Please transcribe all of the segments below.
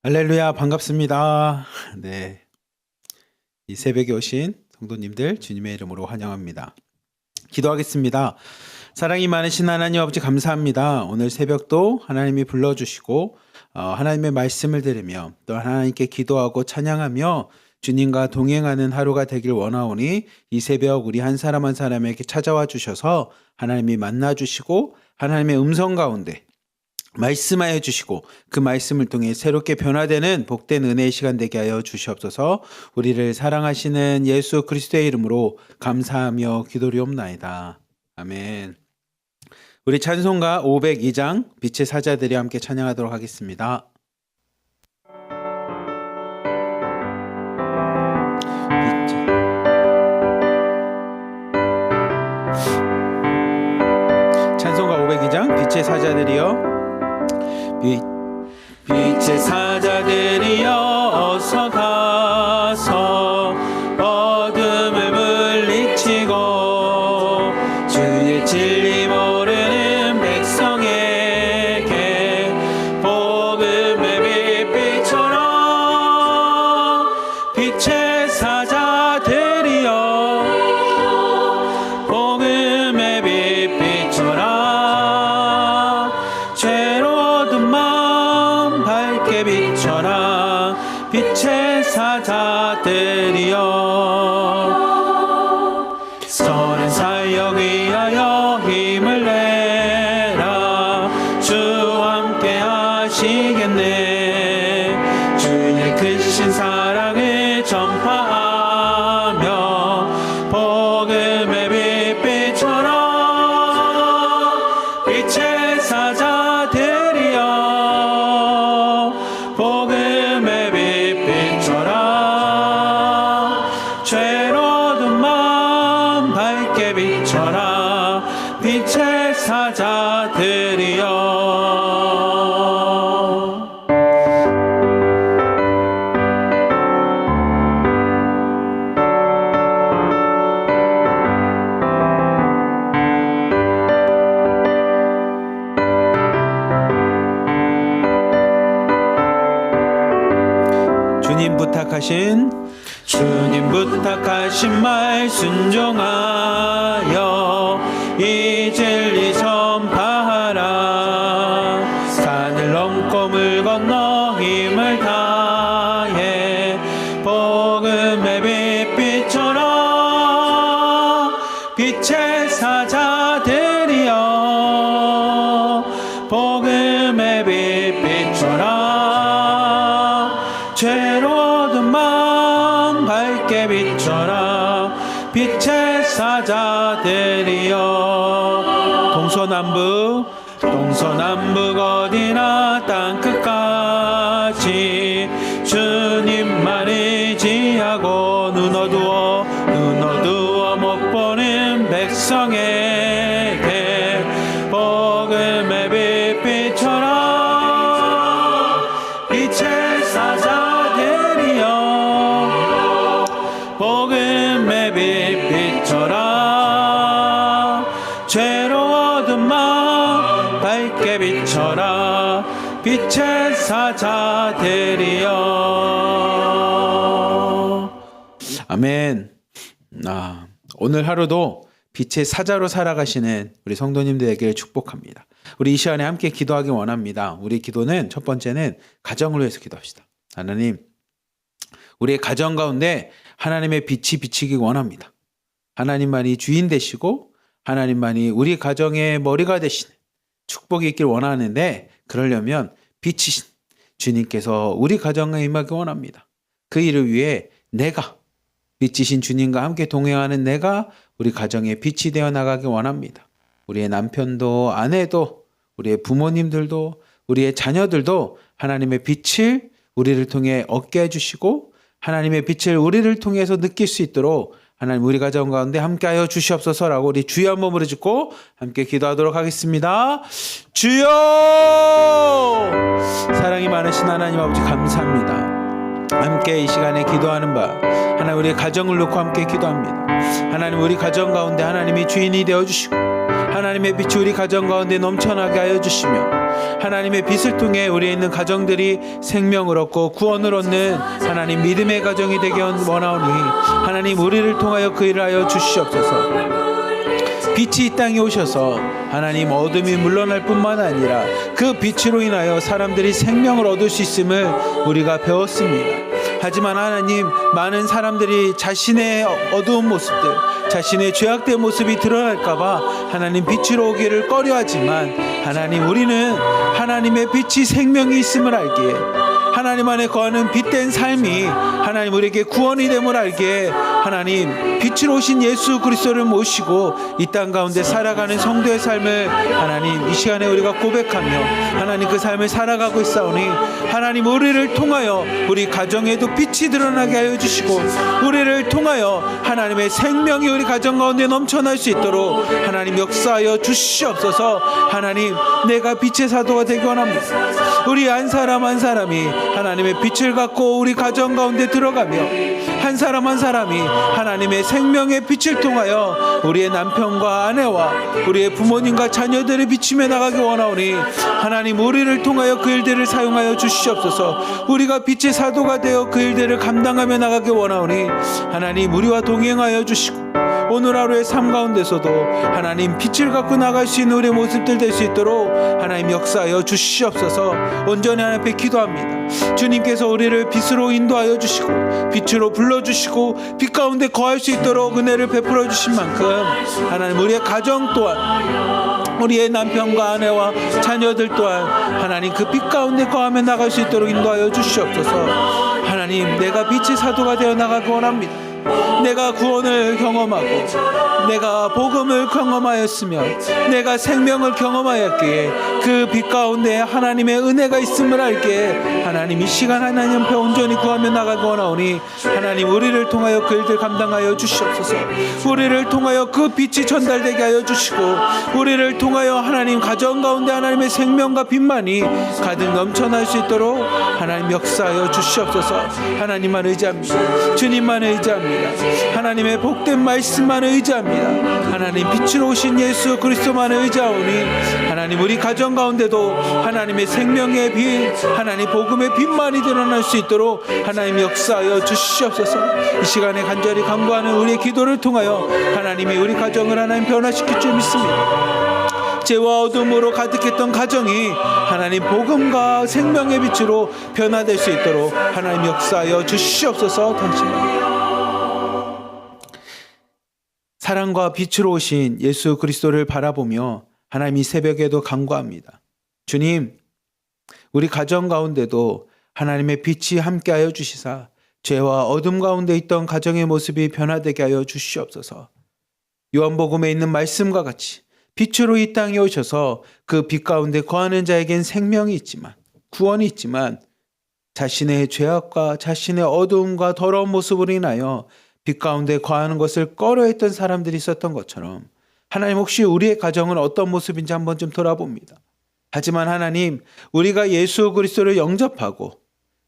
할렐루야, 반갑습니다. 네, 이 새벽에 오신 성도님들 주님의 이름으로 환영합니다. 기도하겠습니다. 사랑이 많으신 하나님 아버지 감사합니다. 오늘 새벽도 하나님이 불러주시고 하나님의 말씀을 들으며 또 하나님께 기도하고 찬양하며 주님과 동행하는 하루가 되길 원하오니 이 새벽 우리 한 사람 한 사람에게 찾아와 주셔서 하나님이 만나주시고 하나님의 음성 가운데 말씀하여 주시고 그 말씀을 통해 새롭게 변화되는 복된 은혜의 시간 되게 하여 주시옵소서. 우리를 사랑하시는 예수 그리스도의 이름으로 감사하며 기도리옵나이다. 아멘. 우리 찬송가 502장 빛의 사자들이 함께 찬양하도록 하겠습니다. 찬송가 502장 빛의 사자들이여 빛의 사자들이여 어서 가서 어둠을 물리치고 주의 진리 모르는 백성에게 복음의 빛비춰라. 빛의 사자들이여 복음의 빛비춰라. 비춰라. 빛의 사자들이여 선한 사역 위하여 힘을 내라. 주와 함께 하시겠네. 주의 크신 사랑을 전파하며 복음의 빛 비춰라. 빛의 사자들이여 복음의 빛 비춰라. 죄로운 마음 밝게 비춰라. 빛의 사자들이여 주님 부탁하신 말 순종하여 이 진리 전파하라. 산을 넘고 물 건너 힘을 다해 복음의 빛 비춰라. 빛의 사자들이여 복음의 빛 비춰라. 죄로운 마음 밝게 비춰라. 빛의 사자들이여 동서남북 어디나 땅끝까지 주님만 의지하고 눈 어두워 못 보는 백성에게 복음의 빛 비춰라. 빛의 사자들이여 복음의 빛 비춰라. 죄로워둔 마음 밝게 비춰라. 빛의 사자들이여 아멘. 오늘 하루도 빛의 사자로 살아가시는 우리 성도님들에게 축복합니다. 우리 이 시간에 함께 기도하기 원합니다. 우리 기도는 첫 번째는 가정을 위해서 기도합시다. 하나님, 우리의 가정 가운데 하나님의 빛이 비치기 원합니다. 하나님만이 주인 되시고 하나님만이 우리 가정의 머리가 되시는 축복이 있길 원하는데, 그러려면 빛이신 주님께서 우리 가정에 임하기 원합니다. 그 일을 위해 내가, 빛이신 주님과 함께 동행하는 내가 우리 가정에 빛이 되어 나가기 원합니다. 우리의 남편도 아내도 우리의 부모님들도 우리의 자녀들도 하나님의 빛을 우리를 통해 얻게 해주시고 하나님의 빛을 우리를 통해서 느낄 수 있도록 하나님 우리 가정 가운데 함께하여 주시옵소서라고 우리 주여 한번 부르짖고 함께 기도하도록 하겠습니다. 주여! 사랑이 많으신 하나님 아버지 감사합니다. 함께 이 시간에 기도하는 바 하나님 우리의 가정을 놓고 함께 기도합니다. 하나님 우리 가정 가운데 하나님이 주인이 되어주시고 하나님의 빛이 우리 가정 가운데 넘쳐나게 하여 주시며 하나님의 빛을 통해 우리에 있는 가정들이 생명을 얻고 구원을 얻는 하나님 믿음의 가정이 되기 원하오니 하나님 우리를 통하여 그 일을 하여 주시옵소서. 빛이 이 땅에 오셔서 하나님 어둠이 물러날 뿐만 아니라 그 빛으로 인하여 사람들이 생명을 얻을 수 있음을 우리가 배웠습니다. 하지만 하나님, 많은 사람들이 자신의 어두운 모습들, 자신의 죄악된 모습이 드러날까봐 하나님 빛으로 오기를 꺼려하지만 하나님, 우리는 하나님의 빛이 생명이 있음을 알기에 하나님 안에 거하는 빛된 삶이 하나님 우리에게 구원이 됨을 알기에 하나님 빛으로 오신 예수 그리스도를 모시고 이 땅 가운데 살아가는 성도의 삶을 하나님 이 시간에 우리가 고백하며 하나님 그 삶을 살아가고 있사오니 하나님 우리를 통하여 우리 가정에도 빛이 드러나게 하여 주시고 우리를 통하여 하나님의 생명이 우리 가정 가운데 넘쳐날 수 있도록 하나님 역사하여 주시옵소서. 하나님, 내가 빛의 사도가 되기 원합니다. 우리 한 사람 한 사람이 하나님의 빛을 갖고 우리 가정 가운데 들어가며 한 사람 한 사람이 하나님의 생명의 빛을 통하여 우리의 남편과 아내와 우리의 부모님과 자녀들을 비추며 나가기 원하오니 하나님 우리를 통하여 그 일들을 사용하여 주시옵소서. 우리가 빛의 사도가 되어 그 일들을 감당하며 나가기 원하오니 하나님 우리와 동행하여 주시고 오늘 하루의 삶 가운데서도 하나님 빛을 갖고 나갈 수 있는 우리의 모습들 될 수 있도록 하나님 역사하여 주시옵소서. 온전히 하나님 앞에 기도합니다. 주님께서 우리를 빛으로 인도하여 주시고 빛으로 불러주시고 빛 가운데 거할 수 있도록 은혜를 베풀어 주신 만큼 하나님 우리의 가정 또한 우리의 남편과 아내와 자녀들 또한 하나님 그 빛 가운데 거하며 나갈 수 있도록 인도하여 주시옵소서. 하나님, 내가 빛의 사도가 되어 나가기 원합니다. 내가 구원을 경험하고 내가 복음을 경험하였으며 내가 생명을 경험하였기에 그 빛 가운데 하나님의 은혜가 있음을 알기에 하나님 이 시간 하나님 앞에 온전히 구하며 나가기 원하오니 하나님 우리를 통하여 그 일들 감당하여 주시옵소서. 우리를 통하여 그 빛이 전달되게 하여 주시고 우리를 통하여 하나님 가정 가운데 하나님의 생명과 빛만이 가득 넘쳐날 수 있도록 하나님 역사하여 주시옵소서. 하나님만 의지합니다. 주님만 의지합니다. 하나님의 복된 말씀만 의지합니다. 하나님 빛으로 오신 예수 그리스도만 의지하오니 하나님 우리 가정 가운데도 하나님의 생명의 빛, 하나님 복음의 빛만이 드러날 수 있도록 하나님 역사하여 주시옵소서. 이 시간에 간절히 간구하는 우리의 기도를 통하여 하나님이 우리 가정을 하나님 변화시킬 줄 믿습니다. 죄와 어둠으로 가득했던 가정이 하나님 복음과 생명의 빛으로 변화될 수 있도록 하나님 역사하여 주시옵소서. 당신은 사랑과 빛으로 오신 예수 그리스도를 바라보며 하나님 이 새벽에도 간구합니다. 주님, 우리 가정 가운데도 하나님의 빛이 함께하여 주시사 죄와 어둠 가운데 있던 가정의 모습이 변화되게 하여 주시옵소서. 요한복음에 있는 말씀과 같이 빛으로 이 땅에 오셔서 그 빛 가운데 거하는 자에겐 생명이 있지만 구원이 있지만 자신의 죄악과 자신의 어두움과 더러운 모습으로 인하여 빛 가운데 거하는 것을 꺼려했던 사람들이 있었던 것처럼 하나님 혹시 우리의 가정은 어떤 모습인지 한번 좀 돌아봅니다. 하지만 하나님, 우리가 예수 그리스도를 영접하고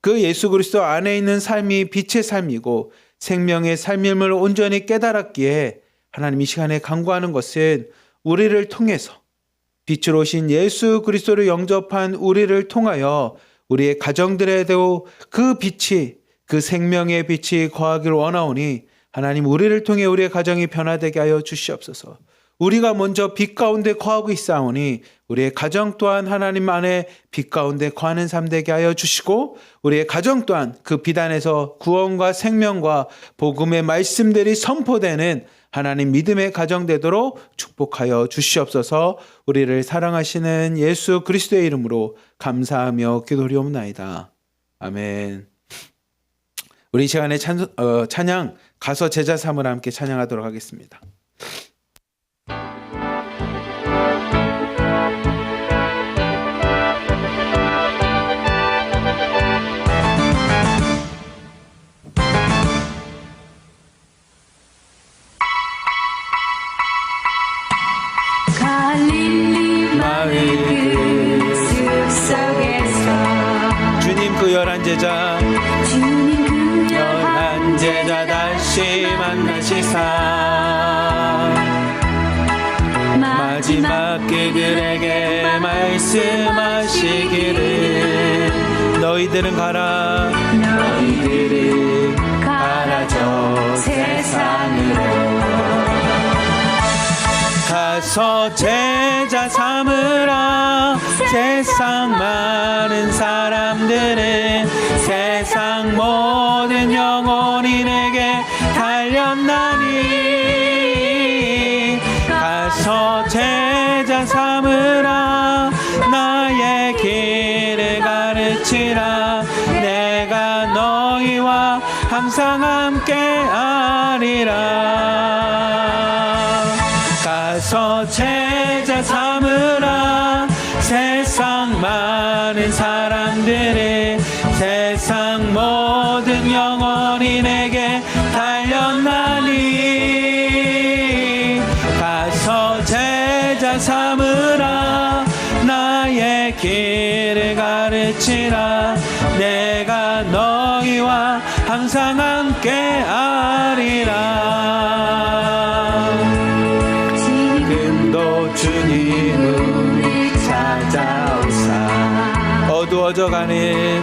그 예수 그리스도 안에 있는 삶이 빛의 삶이고 생명의 삶임을 온전히 깨달았기에 하나님 이 시간에 간구하는 것은 우리를 통해서 빛으로 오신 예수 그리스도를 영접한 우리를 통하여 우리의 가정들에도 그 빛이 그 생명의 빛이 거하기를 원하오니 하나님 우리를 통해 우리의 가정이 변화되게 하여 주시옵소서. 우리가 먼저 빛 가운데 거하고 있사오니 우리의 가정 또한 하나님 안에 빛 가운데 거하는 삶 되게 하여 주시고 우리의 가정 또한 그 빛 안에서 구원과 생명과 복음의 말씀들이 선포되는 하나님 믿음의 가정 되도록 축복하여 주시옵소서. 우리를 사랑하시는 예수 그리스도의 이름으로 감사하며 기도리옵나이다. 아멘. 우리 이 시간에 찬양 가서 제자 삼으라 함께 찬양하도록 하겠습니다. 갈릴리 마을 그 숲속에서 주님 그 열한 제자 주님 그 열한 제자 다시 만나시사 마지막 그들에게 말씀하시기를 너희들은 가라 너희들은 가라 저 세상으로 가서 제자 삼으라 세상 많은 사람들은 세상 모든 영혼인에게 달렸나니 가서 제자 삼으라 나의 길을 가르치라 내가 너희와 항상 함께 하리라 가서 제자 삼으라 세상 많은 사람들은 세상 모든 영혼인에게 달렸나니 가서 제자 삼으라 나의 길을 가르치라 내가 너희와 항상 함께 하리라 지금도 주님을 찾아오사 어두워져가는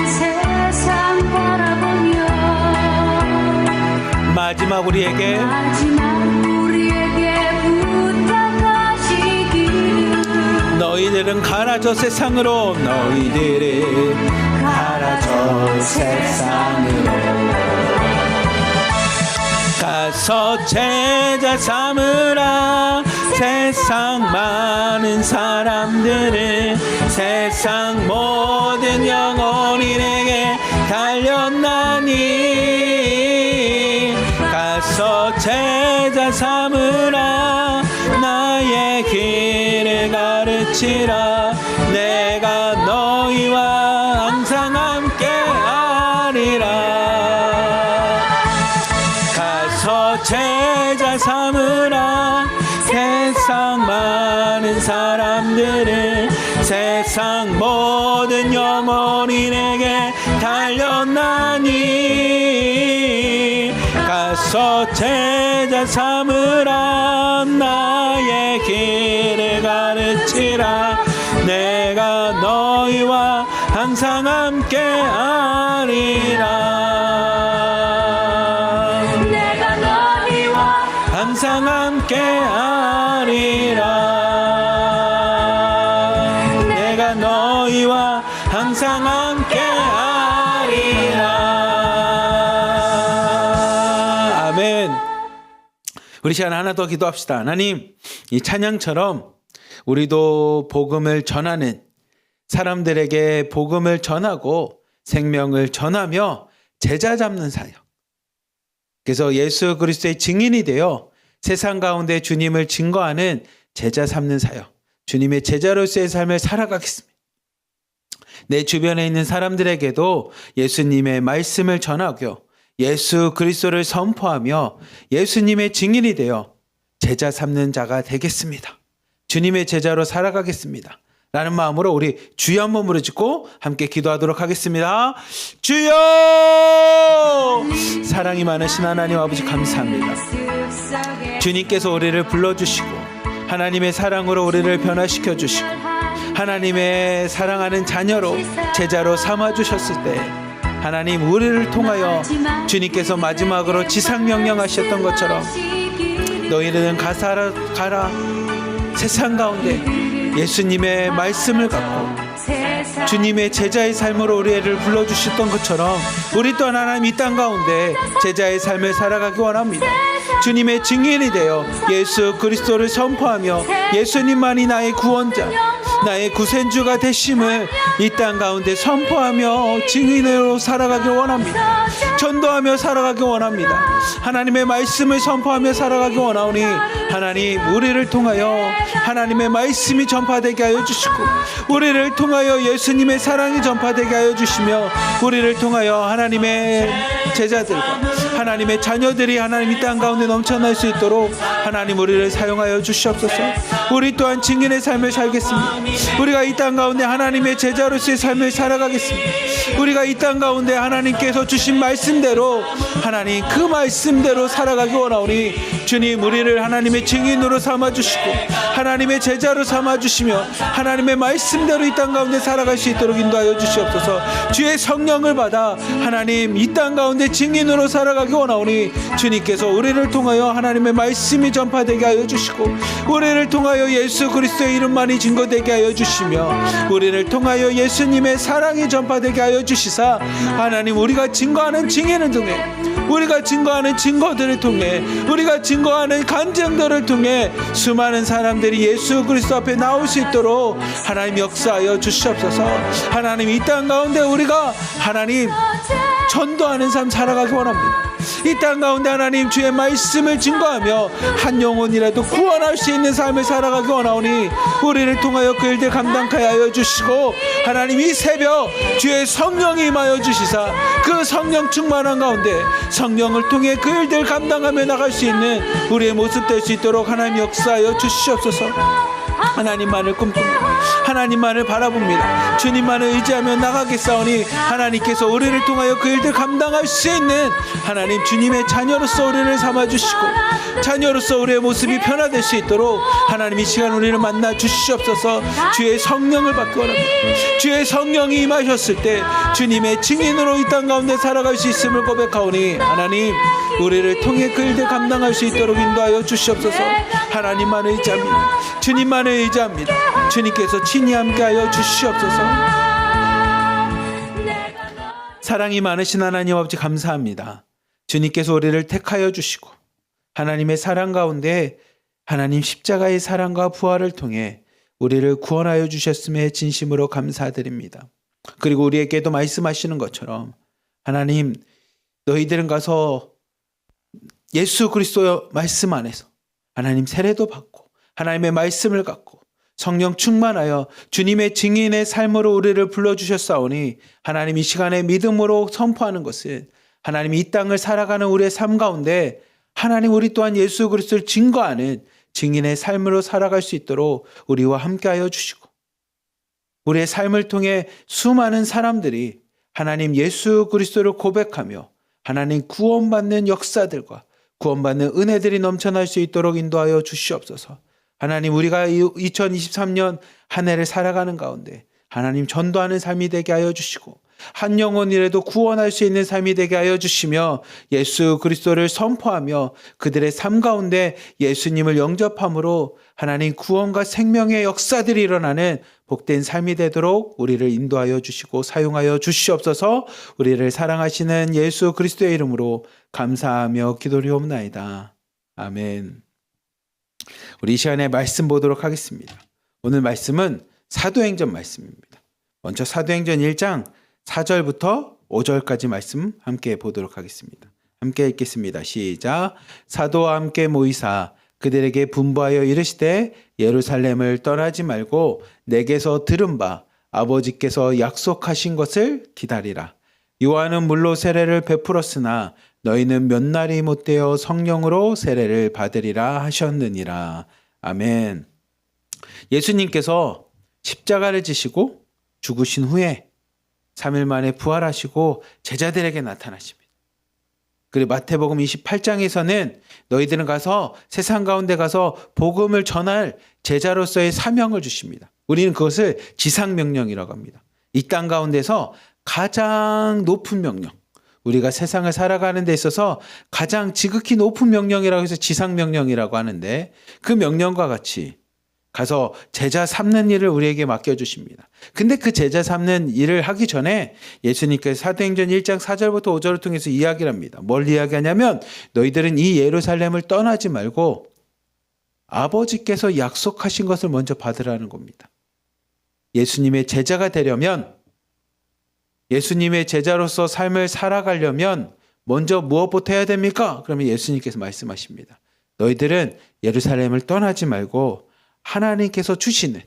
세상 바라보며 마지막 우리에게 부탁하시기를 너희들은 가라 저 세상으로 너희들은 가라 저 세상으로 가서 제자 삼으라 세상 많은 사람들은 세상 모든 영혼인에게 달렸나니 가서 제자 삼으라 나의 길을 가르치라 내가 너희와 항상 함께 하리라 가서 제자 삼으라 세상 많은 사람들은 세상 모든 영혼인에게 달렸나니 가서 제자 삼으라 나의 길을 가르치라 내가 너희와 항상 함께 하리라 항상 함께 하리라 내가 너희와 항상 함께 하리라 아멘. 우리 시간 하나 더 기도합시다. 하나님 이 찬양처럼 우리도 복음을 전하는 사람들에게 복음을 전하고 생명을 전하며 제자 잡는 사역 그래서 예수 그리스도의 증인이 되어 세상 가운데 주님을 증거하는 제자 삼는 사역, 주님의 제자로서의 삶을 살아가겠습니다. 내 주변에 있는 사람들에게도 예수님의 말씀을 전하고 예수 그리스도를 선포하며 예수님의 증인이 되어 제자 삼는 자가 되겠습니다. 주님의 제자로 살아가겠습니다. 라는 마음으로 우리 주여 한번 부르짖고 함께 기도하도록 하겠습니다. 주여! 사랑이 많으신 하나님 아버지 감사합니다. 주님께서 우리를 불러주시고 하나님의 사랑으로 우리를 변화시켜 주시고 하나님의 사랑하는 자녀로 제자로 삼아주셨을 때 하나님 우리를 통하여 주님께서 마지막으로 지상명령하셨던 것처럼 너희는 가라 세상 가운데 예수님의 말씀을 갖고 주님의 제자의 삶으로 우리를 불러주셨던 것처럼 우리 또한 하나님 이 땅 가운데 제자의 삶을 살아가기 원합니다. 주님의 증인이 되어 예수 그리스도를 선포하며 예수님만이 나의 구원자 나의 구센주가 되심을 이 땅 가운데 선포하며 증인으로 살아가기 원합니다. 전도하며 살아가기 원합니다. 하나님의 말씀을 선포하며 살아가기 원하오니 하나님 우리를 통하여 하나님의 말씀이 전파되게 하여 주시고 우리를 통하여 예수님의 사랑이 전파되게 하여 주시며 우리를 통하여 하나님의 제자들과 하나님의 자녀들이 하나님 이 땅 가운데 넘쳐날 수 있도록 하나님 우리를 사용하여 주시옵소서. 우리 또한 증인의 삶을 살겠습니다. 우리가 이 땅 가운데 하나님의 제자로서의 삶을 살아가겠습니다. 우리가 이 땅 가운데 하나님께서 주신 말씀대로 하나님 그 말씀대로 살아가기 원하오니 주님 우리를 하나님의 증인으로 삼아주시고 하나님의 제자로 삼아주시며 하나님의 말씀대로 이 땅 가운데 살아갈 수 있도록 인도하여 주시옵소서. 주의 성령을 받아 하나님 이 땅 가운데 증인으로 살아가기 원하오니 주님께서 우리를 통하여 하나님의 말씀이 전파되게 하여 주시고 우리를 통하여 예수 그리스도의 이름만이 증거되게 하여 주시며 우리를 통하여 예수님의 사랑이 전파되게 하여 주시사 하나님 우리가 증거하는 증인을 통해 우리가 증거하는 증거들을 통해 우리가 증거하는 간증들을 통해 수많은 사람들이 예수 그리스도 앞에 나올 수 있도록 하나님 역사하여 주시옵소서. 하나님 이 땅 가운데 우리가 하나님 전도하는 삶 살아가기 원합니다. 이 땅 가운데 하나님 주의 말씀을 증거하며 한 영혼이라도 구원할 수 있는 삶을 살아가기 원하오니 우리를 통하여 그 일들 감당하게 하여 주시고 하나님 이 새벽 주의 성령이 임하여 주시사 그 성령 충만한 가운데 성령을 통해 그 일들 감당하며 나갈 수 있는 우리의 모습 될 수 있도록 하나님 역사하여 주시옵소서. 하나님만을 꿈꿉니다. 하나님만을 바라봅니다. 주님만을 의지하며 나가겠사오니 하나님께서 우리를 통하여 그 일들 감당할 수 있는 하나님 주님의 자녀로서 우리를 삼아주시고 자녀로서 우리의 모습이 변화될 수 있도록 하나님 이 시간 우리를 만나 주시옵소서. 주의 성령을 받기 원합니다. 주의 성령이 임하셨을 때 주님의 증인으로 이 땅 가운데 살아갈 수 있음을 고백하오니 하나님 우리를 통해 그 일들 감당할 수 있도록 인도하여 주시옵소서. 하나님만을 의지합니다. 주님만을 의지합니다. 주님께서 친히 함께하여 주시옵소서. 사랑이 많으신 하나님 아버지 감사합니다. 주님께서 우리를 택하여 주시고 하나님의 사랑 가운데 하나님 십자가의 사랑과 부활을 통해 우리를 구원하여 주셨음에 진심으로 감사드립니다. 그리고 우리에게도 말씀하시는 것처럼 하나님 너희들은 가서 예수 그리스도의 말씀 안에서 하나님 세례도 받고 하나님의 말씀을 갖고 성령 충만하여 주님의 증인의 삶으로 우리를 불러주셨사오니 하나님 이 시간에 믿음으로 선포하는 것은 하나님 이 땅을 살아가는 우리의 삶 가운데 하나님 우리 또한 예수 그리스도를 증거하는 증인의 삶으로 살아갈 수 있도록 우리와 함께하여 주시고 우리의 삶을 통해 수많은 사람들이 하나님 예수 그리스도를 고백하며 하나님 구원받는 역사들과 구원받는 은혜들이 넘쳐날 수 있도록 인도하여 주시옵소서. 하나님 우리가 2023년 한 해를 살아가는 가운데 하나님 전도하는 삶이 되게 하여 주시고 한 영혼이라도 구원할 수 있는 삶이 되게 하여 주시며 예수 그리스도를 선포하며 그들의 삶 가운데 예수님을 영접함으로 하나님 구원과 생명의 역사들이 일어나는 복된 삶이 되도록 우리를 인도하여 주시고 사용하여 주시옵소서. 우리를 사랑하시는 예수 그리스도의 이름으로 감사하며 기도리옵나이다. 아멘. 우리 이 시간에 말씀 보도록 하겠습니다. 오늘 말씀은 사도행전 말씀입니다. 먼저 사도행전 1장 4절부터 5절까지 말씀 함께 보도록 하겠습니다. 함께 읽겠습니다. 시작. 사도와 함께 모이사 그들에게 분부하여 이르시되 예루살렘을 떠나지 말고 내게서 들은 바 아버지께서 약속하신 것을 기다리라. 요한은 물로 세례를 베풀었으나 너희는 몇 날이 못되어 성령으로 세례를 받으리라 하셨느니라. 아멘. 예수님께서 십자가를 지시고 죽으신 후에 3일 만에 부활하시고 제자들에게 나타나십니다. 그리고 마태복음 28장에서는 너희들은 가서 세상 가운데 가서 복음을 전할 제자로서의 사명을 주십니다. 우리는 그것을 지상명령이라고 합니다. 이 땅 가운데서 가장 높은 명령, 우리가 세상을 살아가는 데 있어서 가장 지극히 높은 명령이라고 해서 지상명령이라고 하는데 그 명령과 같이 가서 제자 삼는 일을 우리에게 맡겨주십니다. 근데 그 제자 삼는 일을 하기 전에 예수님께서 사도행전 1장 4절부터 5절을 통해서 이야기를 합니다. 뭘 이야기하냐면 너희들은 이 예루살렘을 떠나지 말고 아버지께서 약속하신 것을 먼저 받으라는 겁니다. 예수님의 제자가 되려면 예수님의 제자로서 삶을 살아가려면 먼저 무엇부터 해야 됩니까? 그러면 예수님께서 말씀하십니다. 너희들은 예루살렘을 떠나지 말고 하나님께서 주시는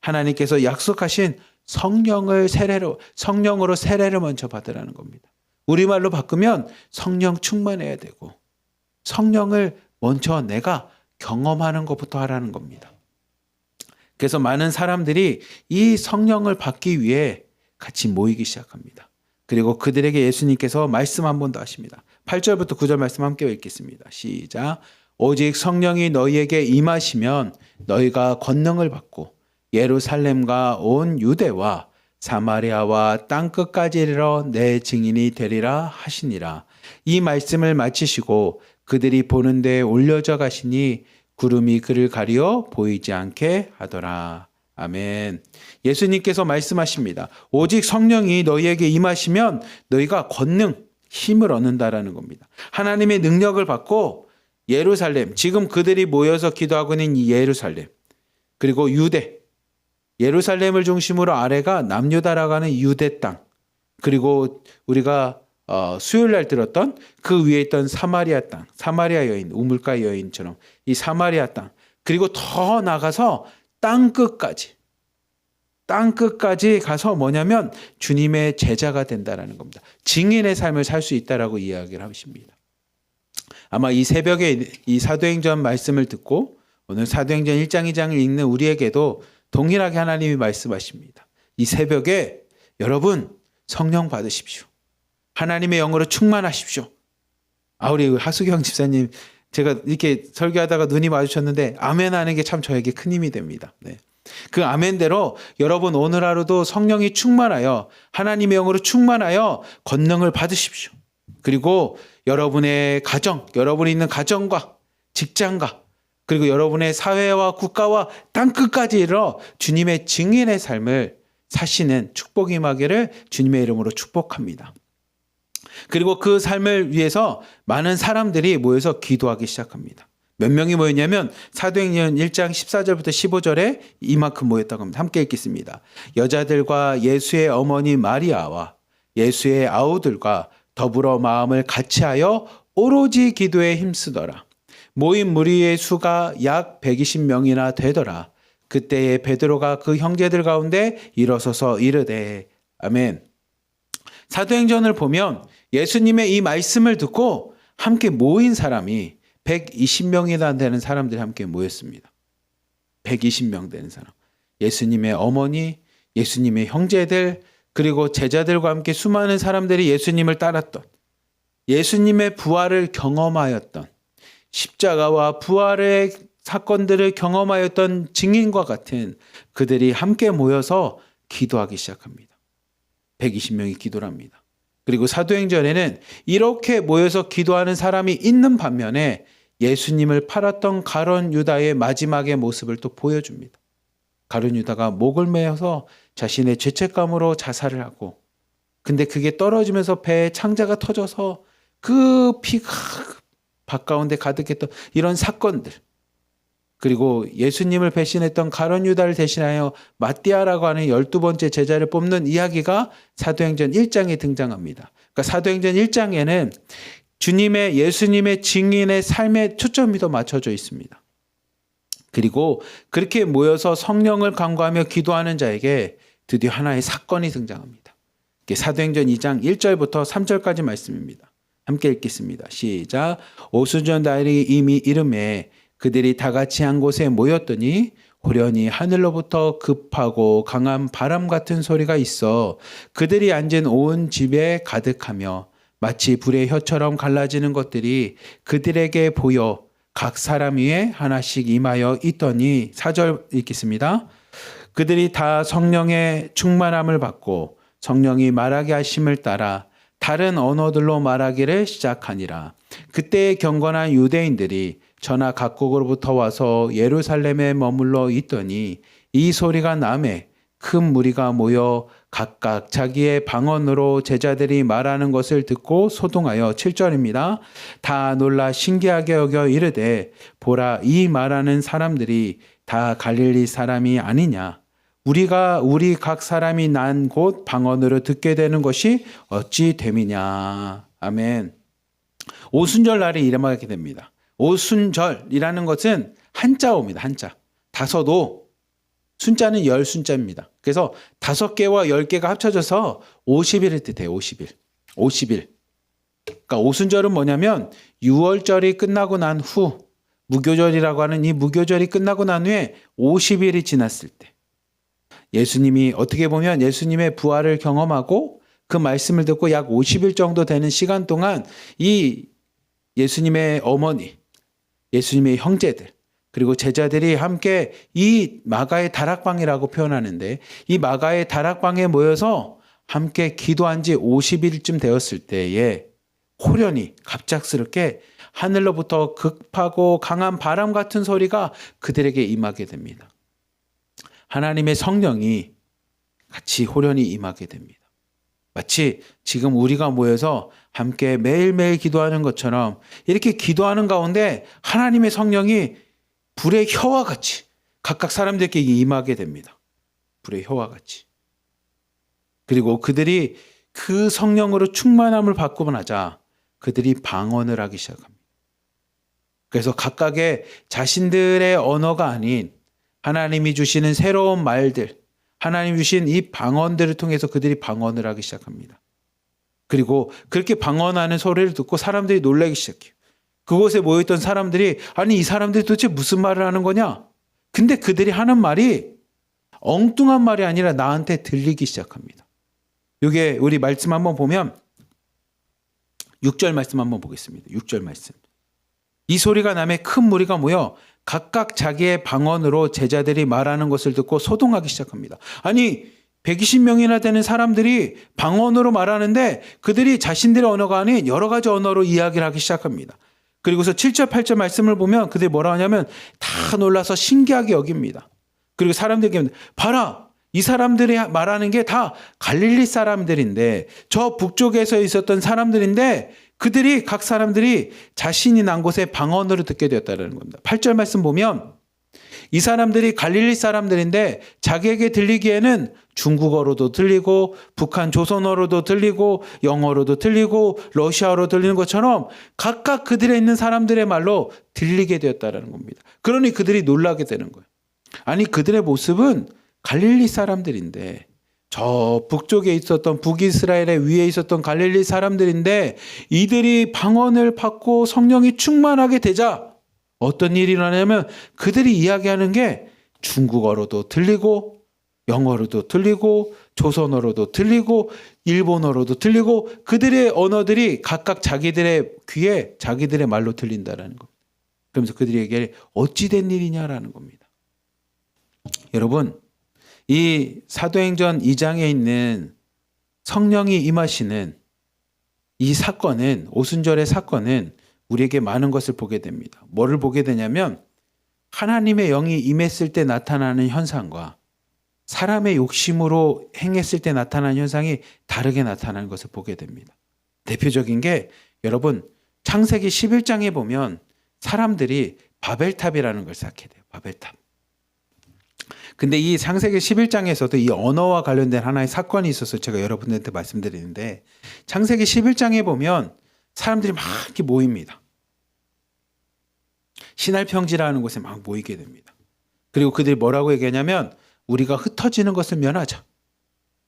하나님께서 약속하신 성령으로 세례를 먼저 받으라는 겁니다. 우리말로 바꾸면 성령 충만해야 되고 성령을 먼저 내가 경험하는 것부터 하라는 겁니다. 그래서 많은 사람들이 이 성령을 받기 위해 같이 모이기 시작합니다. 그리고 그들에게 예수님께서 말씀 한 번 더 하십니다. 8절부터 9절 말씀 함께 읽겠습니다. 시작. 오직 성령이 너희에게 임하시면 너희가 권능을 받고 예루살렘과 온 유대와 사마리아와 땅끝까지 이르러 내 증인이 되리라 하시니라. 이 말씀을 마치시고 그들이 보는 데에 올려져 가시니 구름이 그를 가리어 보이지 않게 하더라. 아멘. 예수님께서 말씀하십니다. 오직 성령이 너희에게 임하시면 너희가 권능, 힘을 얻는다라는 겁니다. 하나님의 능력을 받고 예루살렘, 지금 그들이 모여서 기도하고 있는 이 예루살렘, 그리고 유대, 예루살렘을 중심으로 아래가 남유다라고 하는 유대 땅, 그리고 우리가 수요일 날 들었던 그 위에 있던 사마리아 땅, 사마리아 여인, 우물가 여인처럼 이 사마리아 땅, 그리고 더 나가서 땅끝까지 가서 뭐냐면 주님의 제자가 된다라는 겁니다. 증인의 삶을 살 수 있다라고 이야기를 하십니다. 아마 이 새벽에 이 사도행전 말씀을 듣고 오늘 사도행전 1장 2장을 읽는 우리에게도 동일하게 하나님이 말씀하십니다. 이 새벽에 여러분 성령 받으십시오. 하나님의 영으로 충만하십시오. 우리 하수경 집사님, 제가 이렇게 설교하다가 눈이 마주쳤는데 아멘 하는 게 참 저에게 큰 힘이 됩니다. 네. 그 아멘대로 여러분 오늘 하루도 성령이 충만하여 하나님의 영으로 충만하여 권능을 받으십시오. 그리고 여러분의 가정, 여러분이 있는 가정과 직장과 그리고 여러분의 사회와 국가와 땅끝까지 이르러 주님의 증인의 삶을 사시는 축복이 임하기를 주님의 이름으로 축복합니다. 그리고 그 삶을 위해서 많은 사람들이 모여서 기도하기 시작합니다. 몇 명이 모였냐면 사도행전 1장 14절부터 15절에 이만큼 모였다고 합니다. 함께 읽겠습니다. 여자들과 예수의 어머니 마리아와 예수의 아우들과 더불어 마음을 같이하여 오로지 기도에 힘쓰더라. 모인 무리의 수가 약 120명이나 되더라. 그때에 베드로가 그 형제들 가운데 일어서서 이르되 아멘. 사도행전을 보면 예수님의 이 말씀을 듣고 함께 모인 사람이 120명이나 되는 사람들이 함께 모였습니다. 120명 되는 사람. 예수님의 어머니, 예수님의 형제들, 그리고 제자들과 함께 수많은 사람들이 예수님을 따랐던, 예수님의 부활을 경험하였던, 십자가와 부활의 사건들을 경험하였던 증인과 같은 그들이 함께 모여서 기도하기 시작합니다. 120명이 기도를 합니다. 그리고 사도행전에는 이렇게 모여서 기도하는 사람이 있는 반면에 예수님을 팔았던 가룟 유다의 마지막의 모습을 또 보여줍니다. 가룟 유다가 목을 메어서 자신의 죄책감으로 자살을 하고, 근데 그게 떨어지면서 배에 창자가 터져서 그 피가 밭 가운데 가득했던 이런 사건들, 그리고 예수님을 배신했던 가룟 유다를 대신하여 마띠아라고 하는 12번째 제자를 뽑는 이야기가 사도행전 1장에 등장합니다. 그러니까 사도행전 1장에는 예수님의 증인의 삶에 초점이 더 맞춰져 있습니다. 그리고 그렇게 모여서 성령을 간구하며 기도하는 자에게 드디어 하나의 사건이 등장합니다. 사도행전 2장 1절부터 3절까지 말씀입니다. 함께 읽겠습니다. 시작. 오순절 날이 이미 이름에 그들이 다 같이 한 곳에 모였더니 호련히 하늘로부터 급하고 강한 바람 같은 소리가 있어 그들이 앉은 온 집에 가득하며 마치 불의 혀처럼 갈라지는 것들이 그들에게 보여 각 사람 위에 하나씩 임하여 있더니 4절 읽겠습니다. 그들이 다 성령의 충만함을 받고 성령이 말하게 하심을 따라 다른 언어들로 말하기를 시작하니라. 그때의 경건한 유대인들이 전하 각국으로부터 와서 예루살렘에 머물러 있더니 이 소리가 남에 큰 무리가 모여 각각 자기의 방언으로 제자들이 말하는 것을 듣고 소동하여 7절입니다. 다 놀라 신기하게 여겨 이르되 보라 이 말하는 사람들이 다 갈릴리 사람이 아니냐. 우리 각 사람이 난 곳 방언으로 듣게 되는 것이 어찌 됨이냐. 아멘. 오순절 날이 이름하게 됩니다. 오순절이라는 것은 한자어입니다. 한자. 다섯오. 순자는 10순자입니다. 그래서 5개와 10개가 합쳐져서 50일을 뜻해요. 50일. 그러니까 오순절은 뭐냐면 유월절이 끝나고 난 후, 무교절이라고 하는 이 무교절이 끝나고 난 후에 50일이 지났을 때 예수님이 어떻게 보면 예수님의 부활을 경험하고 그 말씀을 듣고 약 50일 정도 되는 시간 동안 이 예수님의 어머니, 예수님의 형제들, 그리고 제자들이 함께 이 마가의 다락방이라고 표현하는데 이 마가의 다락방에 모여서 함께 기도한 지 50일쯤 되었을 때에 호련히 갑작스럽게 하늘로부터 급하고 강한 바람 같은 소리가 그들에게 임하게 됩니다. 하나님의 성령이 같이 호련히 임하게 됩니다. 마치 지금 우리가 모여서 함께 매일매일 기도하는 것처럼 이렇게 기도하는 가운데 하나님의 성령이 불의 혀와 같이 각각 사람들에게 임하게 됩니다. 불의 혀와 같이. 그리고 그들이 그 성령으로 충만함을 받고 나자 그들이 방언을 하기 시작합니다. 그래서 각각의 자신들의 언어가 아닌 하나님이 주시는 새로운 말들, 하나님 주신 이 방언들을 통해서 그들이 방언을 하기 시작합니다. 그리고 그렇게 방언하는 소리를 듣고 사람들이 놀라기 시작해요. 그곳에 모여있던 사람들이 아니 이 사람들이 도대체 무슨 말을 하는 거냐? 근데 그들이 하는 말이 엉뚱한 말이 아니라 나한테 들리기 시작합니다. 이게 우리 말씀 한번 보면 6절 말씀 한번 보겠습니다. 6절 말씀. 이 소리가 나매 큰 무리가 모여 각각 자기의 방언으로 제자들이 말하는 것을 듣고 소동하기 시작합니다. 아니 120명이나 되는 사람들이 방언으로 말하는데 그들이 자신들의 언어가 아닌 여러 가지 언어로 이야기를 하기 시작합니다. 그리고서 7절 8절 말씀을 보면 그들이 뭐라 하냐면 다 놀라서 신기하게 여깁니다. 그리고 사람들에게 봐라 이 사람들이 말하는 게 다 갈릴리 사람들인데 저 북쪽에서 있었던 사람들인데 그들이 각 사람들이 자신이 난 곳에 방언으로 듣게 되었다는 겁니다. 8절 말씀 보면 이 사람들이 갈릴리 사람들인데 자기에게 들리기에는 중국어로도 들리고 북한 조선어로도 들리고 영어로도 들리고 러시아어로 들리는 것처럼 각각 그들에 있는 사람들의 말로 들리게 되었다는 겁니다. 그러니 그들이 놀라게 되는 거예요. 아니 그들의 모습은 갈릴리 사람들인데 저 북쪽에 있었던 북이스라엘의 위에 있었던 갈릴리 사람들인데 이들이 방언을 받고 성령이 충만하게 되자 어떤 일이 일어나냐면 그들이 이야기하는 게 중국어로도 들리고 영어로도 들리고 조선어로도 들리고 일본어로도 들리고 그들의 언어들이 각각 자기들의 귀에 자기들의 말로 들린다라는 겁니다. 그러면서 그들이 얘기해 어찌된 일이냐라는 겁니다. 여러분 이 사도행전 2장에 있는 성령이 임하시는 이 사건은 오순절의 사건은 우리에게 많은 것을 보게 됩니다. 뭐를 보게 되냐면 하나님의 영이 임했을 때 나타나는 현상과 사람의 욕심으로 행했을 때 나타나는 현상이 다르게 나타나는 것을 보게 됩니다. 대표적인 게 여러분 창세기 11장에 보면 사람들이 바벨탑이라는 걸 쌓게 돼요. 바벨탑. 근데 이 창세기 11장에서도 이 언어와 관련된 하나의 사건이 있어서 제가 여러분들한테 말씀드리는데 창세기 11장에 보면 사람들이 막 이렇게 모입니다. 신할평지라는 곳에 막 모이게 됩니다. 그리고 그들이 뭐라고 얘기하냐면 우리가 흩어지는 것을 면하자.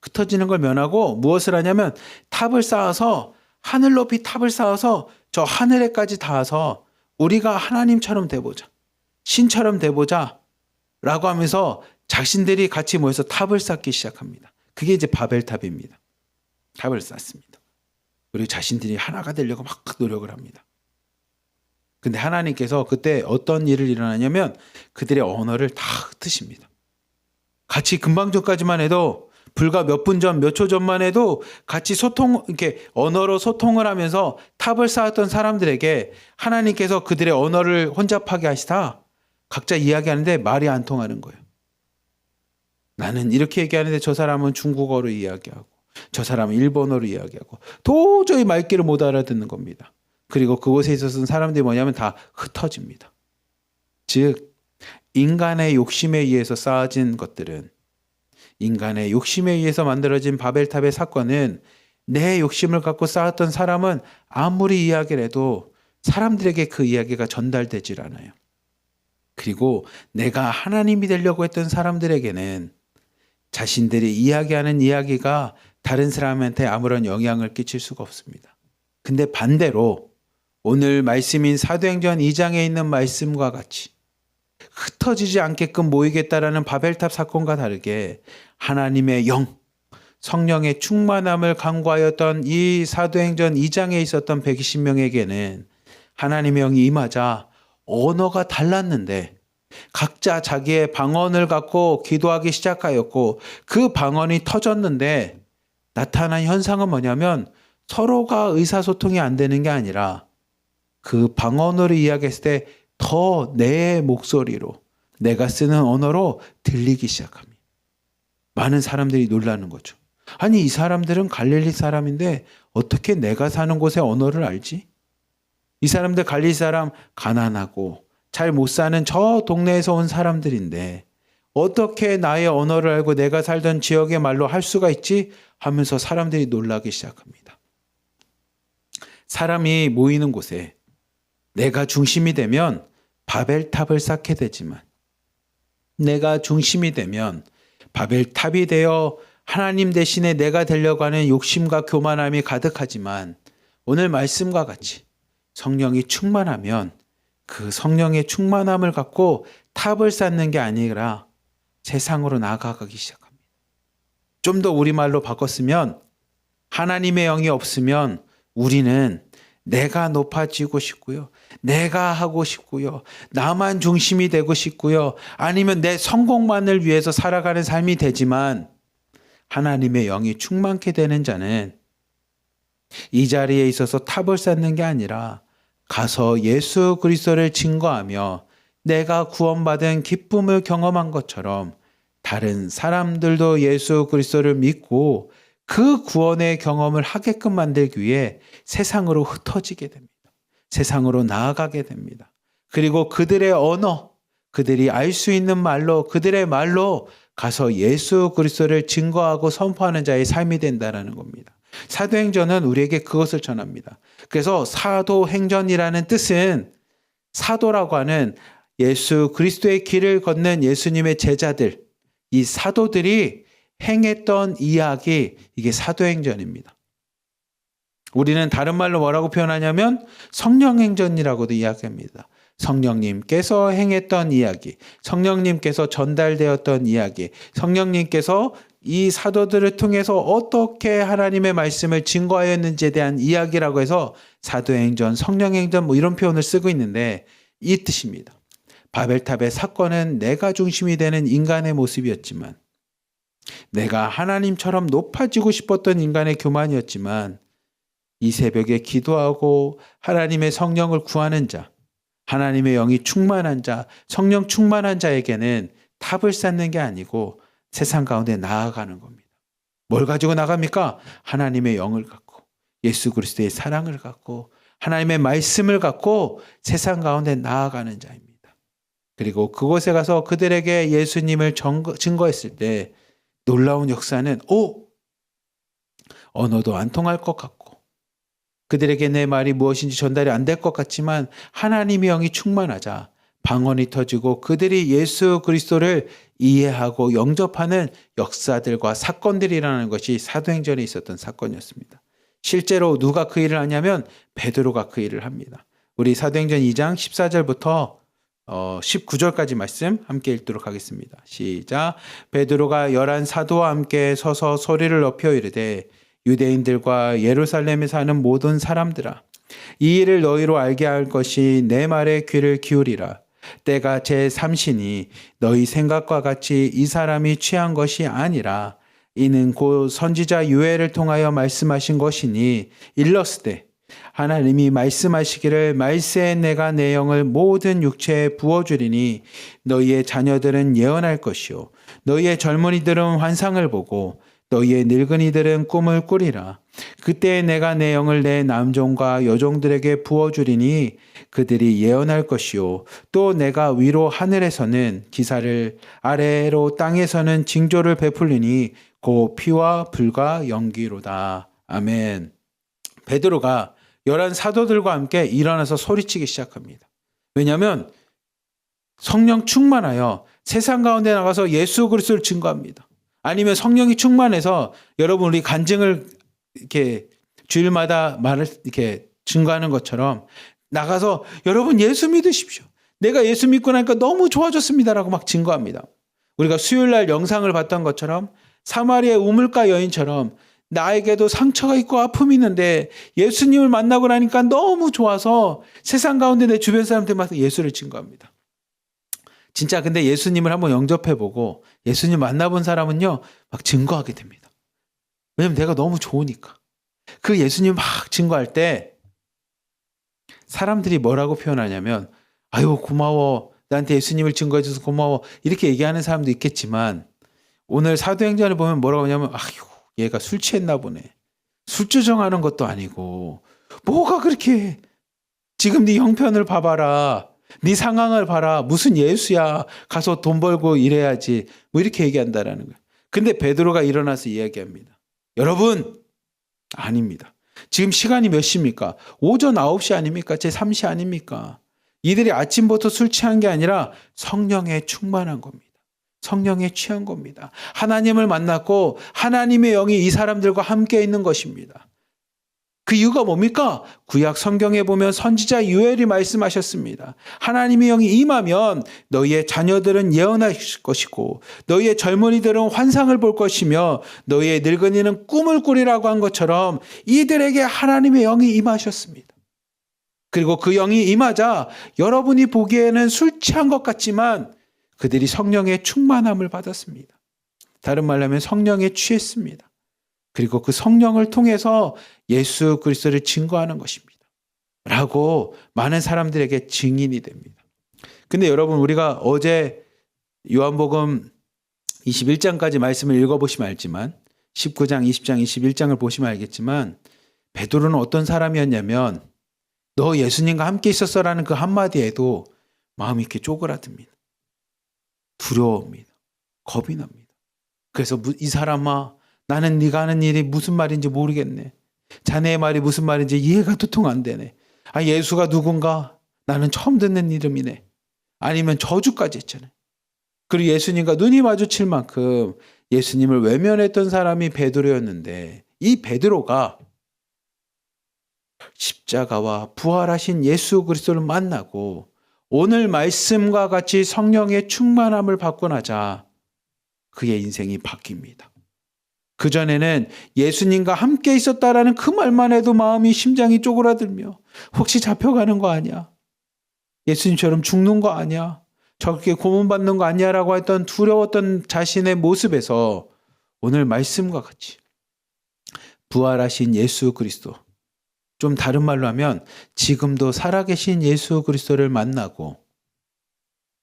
흩어지는 걸 면하고 무엇을 하냐면 탑을 쌓아서 하늘 높이 탑을 쌓아서 저 하늘에까지 닿아서 우리가 하나님처럼 돼보자. 신처럼 돼보자. 라고 하면서 자신들이 같이 모여서 탑을 쌓기 시작합니다. 그게 이제 바벨탑입니다. 탑을 쌓습니다. 그리고 자신들이 하나가 되려고 막 노력을 합니다. 근데 하나님께서 그때 어떤 일을 일어나냐면 그들의 언어를 다 흩으십니다. 같이 금방 전까지만 해도 불과 몇 분 전, 몇 초 전만 해도 같이 이렇게 언어로 소통을 하면서 탑을 쌓았던 사람들에게 하나님께서 그들의 언어를 혼잡하게 하시다 각자 이야기하는데 말이 안 통하는 거예요. 나는 이렇게 얘기하는데 저 사람은 중국어로 이야기하고 저 사람은 일본어로 이야기하고 도저히 말귀를 못 알아듣는 겁니다. 그리고 그곳에 있었던 사람들이 뭐냐면 다 흩어집니다. 즉 인간의 욕심에 의해서 쌓아진 것들은 인간의 욕심에 의해서 만들어진 바벨탑의 사건은 내 욕심을 갖고 쌓았던 사람은 아무리 이야기를 해도 사람들에게 그 이야기가 전달되질 않아요. 그리고 내가 하나님이 되려고 했던 사람들에게는 자신들이 이야기하는 이야기가 다른 사람한테 아무런 영향을 끼칠 수가 없습니다. 근데 반대로 오늘 말씀인 사도행전 2장에 있는 말씀과 같이 흩어지지 않게끔 모이겠다라는 바벨탑 사건과 다르게 하나님의 영, 성령의 충만함을 간구하였던 이 사도행전 2장에 있었던 120명에게는 하나님의 영이 임하자 언어가 달랐는데 각자 자기의 방언을 갖고 기도하기 시작하였고 그 방언이 터졌는데 나타난 현상은 뭐냐면 서로가 의사소통이 안 되는 게 아니라 그 방언으로 이야기했을 때 더 내 목소리로 내가 쓰는 언어로 들리기 시작합니다. 많은 사람들이 놀라는 거죠. 아니 이 사람들은 갈릴리 사람인데 어떻게 내가 사는 곳의 언어를 알지? 이 사람들 갈릴리 사람 가난하고 잘 못 사는 저 동네에서 온 사람들인데 어떻게 나의 언어를 알고 내가 살던 지역의 말로 할 수가 있지? 하면서 사람들이 놀라기 시작합니다. 사람이 모이는 곳에 내가 중심이 되면 바벨탑을 쌓게 되지만 내가 중심이 되면 바벨탑이 되어 하나님 대신에 내가 되려고 하는 욕심과 교만함이 가득하지만 오늘 말씀과 같이 성령이 충만하면 그 성령의 충만함을 갖고 탑을 쌓는 게 아니라 세상으로 나아가기 시작합니다. 좀 더 우리말로 바꿨으면 하나님의 영이 없으면 우리는 내가 높아지고 싶고요. 내가 하고 싶고요. 나만 중심이 되고 싶고요. 아니면 내 성공만을 위해서 살아가는 삶이 되지만 하나님의 영이 충만케 되는 자는 이 자리에 있어서 탑을 쌓는 게 아니라 가서 예수 그리스도를 증거하며 내가 구원받은 기쁨을 경험한 것처럼 다른 사람들도 예수 그리스도를 믿고 그 구원의 경험을 하게끔 만들기 위해 세상으로 흩어지게 됩니다. 세상으로 나아가게 됩니다. 그리고 그들의 언어, 그들이 알 수 있는 말로 그들의 말로 가서 예수 그리스도를 증거하고 선포하는 자의 삶이 된다는 겁니다. 사도행전은 우리에게 그것을 전합니다. 그래서 사도행전이라는 뜻은 사도라고 하는 예수 그리스도의 길을 걷는 예수님의 제자들, 이 사도들이 행했던 이야기, 이게 사도행전입니다. 우리는 다른 말로 뭐라고 표현하냐면 성령행전이라고도 이야기합니다. 성령님께서 행했던 이야기, 성령님께서 전달되었던 이야기, 성령님께서 이 사도들을 통해서 어떻게 하나님의 말씀을 증거하였는지에 대한 이야기라고 해서 사도행전, 성령행전 뭐 이런 표현을 쓰고 있는데 이 뜻입니다. 바벨탑의 사건은 내가 중심이 되는 인간의 모습이었지만 내가 하나님처럼 높아지고 싶었던 인간의 교만이었지만 이 새벽에 기도하고 하나님의 성령을 구하는 자, 하나님의 영이 충만한 자, 성령 충만한 자에게는 탑을 쌓는 게 아니고 세상 가운데 나아가는 겁니다. 뭘 가지고 나갑니까? 하나님의 영을 갖고 예수 그리스도의 사랑을 갖고 하나님의 말씀을 갖고 세상 가운데 나아가는 자입니다. 그리고 그곳에 가서 그들에게 예수님을 증거했을 때 놀라운 역사는 언어도 안 통할 것 같고 그들에게 내 말이 무엇인지 전달이 안 될 것 같지만 하나님의 영이 충만하자 방언이 터지고 그들이 예수 그리스도를 이해하고 영접하는 역사들과 사건들이 일어나는 것이 사도행전에 있었던 사건이었습니다. 실제로 누가 그 일을 하냐면 베드로가 그 일을 합니다. 우리 사도행전 2장 14절부터 19절까지 말씀 함께 읽도록 하겠습니다. 시작. 베드로가 11 사도와 함께 서서 소리를 높여 이르되 유대인들과 예루살렘에 사는 모든 사람들아 이 일을 너희로 알게 할 것이 내 말에 귀를 기울이라. 때가 제3시니 너희 생각과 같이 이 사람이 취한 것이 아니라 이는 곧 선지자 요엘을 통하여 말씀하신 것이니 일렀으되 하나님이 말씀하시기를 말세에 내가 내 영을 모든 육체에 부어주리니 너희의 자녀들은 예언할 것이요 너희의 젊은이들은 환상을 보고 너희의 늙은이들은 꿈을 꾸리라. 그때 내가 내 영을 내 남종과 여종들에게 부어주리니 그들이 예언할 것이요 또 내가 위로 하늘에서는 기사를 아래로 땅에서는 징조를 베풀리니 곧 피와 불과 연기로다. 아멘. 베드로가 11 사도들과 함께 일어나서 소리치기 시작합니다. 왜냐하면 성령 충만하여 세상 가운데 나가서 예수 그리스도를 증거합니다. 아니면 성령이 충만해서 여러분 우리 간증을 이렇게 주일마다 말을 이렇게 증거하는 것처럼 나가서 여러분 예수 믿으십시오. 내가 예수 믿고 나니까 너무 좋아졌습니다라고 막 증거합니다. 우리가 수요일 날 영상을 봤던 것처럼 사마리아의 우물가 여인처럼 나에게도 상처가 있고 아픔이 있는데 예수님을 만나고 나니까 너무 좋아서 세상 가운데 내 주변 사람들마다 예수를 증거합니다. 진짜 근데 예수님을 한번 영접해보고 예수님 만나본 사람은요 막 증거하게 됩니다. 왜냐면 내가 너무 좋으니까. 그 예수님 막 증거할 때 사람들이 뭐라고 표현하냐면 아유 고마워, 나한테 예수님을 증거해줘서 고마워, 이렇게 얘기하는 사람도 있겠지만 오늘 사도행전을 보면 뭐라고 하냐면 아유 얘가 술 취했나 보네, 술주정하는 것도 아니고 뭐가 그렇게, 지금 네 형편을 봐봐라, 네 상황을 봐라, 무슨 예수야, 가서 돈 벌고 일해야지, 뭐 이렇게 얘기한다라는 거예요. 근데 베드로가 일어나서 이야기합니다. 여러분 아닙니다. 지금 시간이 몇 시입니까? 오전 9시 아닙니까? 제 3시 아닙니까? 이들이 아침부터 술 취한 게 아니라 성령에 충만한 겁니다. 성령에 취한 겁니다. 하나님을 만났고 하나님의 영이 이 사람들과 함께 있는 것입니다. 그 이유가 뭡니까? 구약 성경에 보면 선지자 요엘이 말씀하셨습니다. 하나님의 영이 임하면 너희의 자녀들은 예언할 것이고 너희의 젊은이들은 환상을 볼 것이며 너희의 늙은이는 꿈을 꾸리라고 한 것처럼 이들에게 하나님의 영이 임하셨습니다. 그리고 그 영이 임하자 여러분이 보기에는 술 취한 것 같지만 그들이 성령의 충만함을 받았습니다. 다른 말로 하면 성령에 취했습니다. 그리고 그 성령을 통해서 예수 그리스도를 증거하는 것입니다. 라고 많은 사람들에게 증인이 됩니다. 근데 여러분 우리가 어제 요한복음 21장까지 말씀을 읽어보시면 알지만 19장, 20장, 21장을 보시면 알겠지만 베드로는 어떤 사람이었냐면 너 예수님과 함께 있었어라는 그 한마디에도 마음이 이렇게 쪼그라듭니다. 두려워합니다. 겁이 납니다. 그래서 이 사람아 나는 네가 하는 일이 무슨 말인지 모르겠네. 자네의 말이 무슨 말인지 이해가 도통 안 되네. 아 예수가 누군가? 나는 처음 듣는 이름이네. 아니면 저주까지 했잖아요. 그리고 예수님과 눈이 마주칠 만큼 예수님을 외면했던 사람이 베드로였는데 이 베드로가 십자가와 부활하신 예수 그리스도를 만나고 오늘 말씀과 같이 성령의 충만함을 받고 나자 그의 인생이 바뀝니다. 그전에는 예수님과 함께 있었다라는 그 말만 해도 마음이 심장이 쪼그라들며 혹시 잡혀가는 거 아니야? 예수님처럼 죽는 거 아니야? 저렇게 고문받는 거 아니야? 라고 했던 두려웠던 자신의 모습에서 오늘 말씀과 같이 부활하신 예수 그리스도, 좀 다른 말로 하면 지금도 살아계신 예수 그리스도를 만나고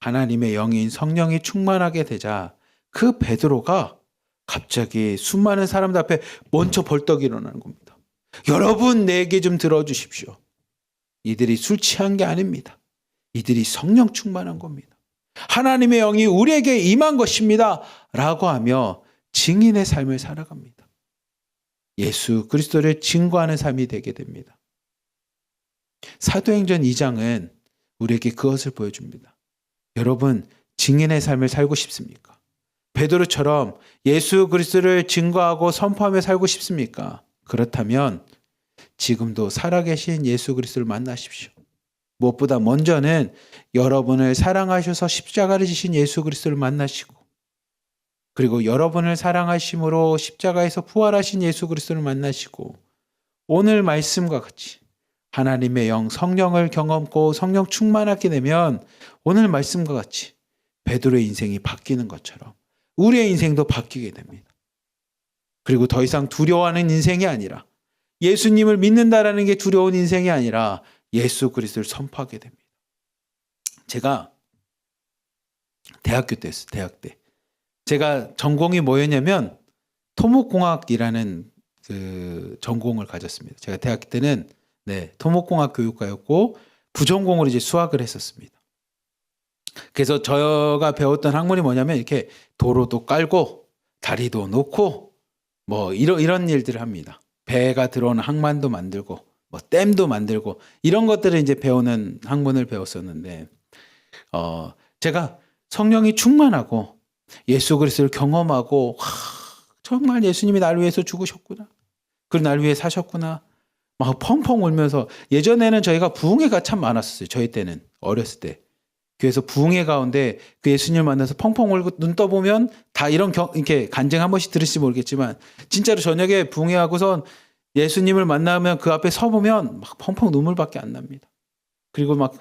하나님의 영인 성령이 충만하게 되자 그 베드로가 갑자기 수많은 사람들 앞에 먼저 벌떡 일어나는 겁니다. 여러분 내 얘기 좀 들어주십시오. 이들이 술 취한 게 아닙니다. 이들이 성령 충만한 겁니다. 하나님의 영이 우리에게 임한 것입니다. 라고 하며 증인의 삶을 살아갑니다. 예수 그리스도를 증거하는 삶이 되게 됩니다. 사도행전 2장은 우리에게 그것을 보여줍니다. 여러분 증인의 삶을 살고 싶습니까? 베드로처럼 예수 그리스도를 증거하고 선포하며 살고 싶습니까? 그렇다면 지금도 살아계신 예수 그리스도를 만나십시오. 무엇보다 먼저는 여러분을 사랑하셔서 십자가를 지신 예수 그리스도를 만나시고 그리고 여러분을 사랑하심으로 십자가에서 부활하신 예수 그리스도를 만나시고 오늘 말씀과 같이 하나님의 영 성령을 경험고 성령 충만하게 되면 오늘 말씀과 같이 베드로의 인생이 바뀌는 것처럼 우리의 인생도 바뀌게 됩니다. 그리고 더 이상 두려워하는 인생이 아니라 예수님을 믿는다라는 게 두려운 인생이 아니라 예수 그리스도를 선포하게 됩니다. 제가 대학교 때였어요. 대학 때. 제가 전공이 뭐였냐면 토목공학이라는 그 전공을 가졌습니다. 제가 대학교 때는 토목공학 교육과였고 부전공으로 이제 수학을 했었습니다. 그래서 제가 배웠던 학문이 뭐냐면 이렇게 도로도 깔고 다리도 놓고 뭐 이런 일들을 합니다. 배가 들어오는 항만도 만들고 뭐 댐도 만들고 이런 것들을 이제 배우는 학문을 배웠었는데 제가 성령이 충만하고 예수 그리스도를 경험하고 정말 예수님이 날 위해서 죽으셨구나. 그리고 날 위해 사셨구나. 막 펑펑 울면서 예전에는 저희가 부흥회가 참 많았었어요. 저희 때는 어렸을 때. 교회에서 부흥회 가운데 그 예수님을 만나서 펑펑 울고 눈 떠보면 다 이런 이렇게 간증 한 번씩 들으실지 모르겠지만 진짜로 저녁에 부흥회 하고선 예수님을 만나면 그 앞에 서보면 막 펑펑 눈물밖에 안 납니다. 그리고 막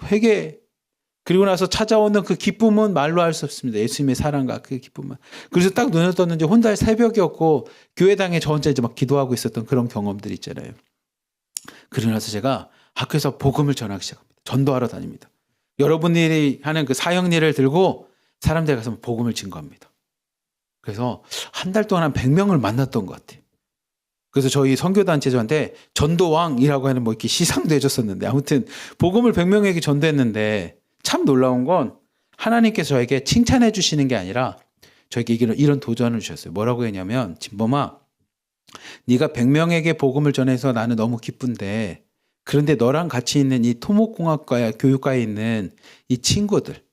그리고 나서 찾아오는 그 기쁨은 말로 할 수 없습니다. 예수님의 사랑과 그 기쁨은. 그래서 딱 눈을 떴는지 혼자 새벽이었고 교회당에 저 혼자 이제 막 기도하고 있었던 그런 경험들이 있잖아요. 그러고 나서 제가 학교에서 복음을 전하기 시작합니다. 전도하러 다닙니다. 여러분들이 하는 그 사역 일을 들고 사람들 가서 복음을 증거합니다. 그래서 한 달 동안 한 100명을 만났던 것 같아요. 그래서 저희 선교단체 저한테 전도왕이라고 하는 뭐 이렇게 시상도 해줬었는데 아무튼 복음을 100명에게 전도했는데 참 놀라운 건 하나님께서 저에게 칭찬해 주시는 게 아니라 저에게 이런 도전을 주셨어요. 뭐라고 했냐면 진범아 네가 100명에게 복음을 전해서 나는 너무 기쁜데 그런데 너랑 같이 있는 이 토목공학과 교육과에 있는 이 친구들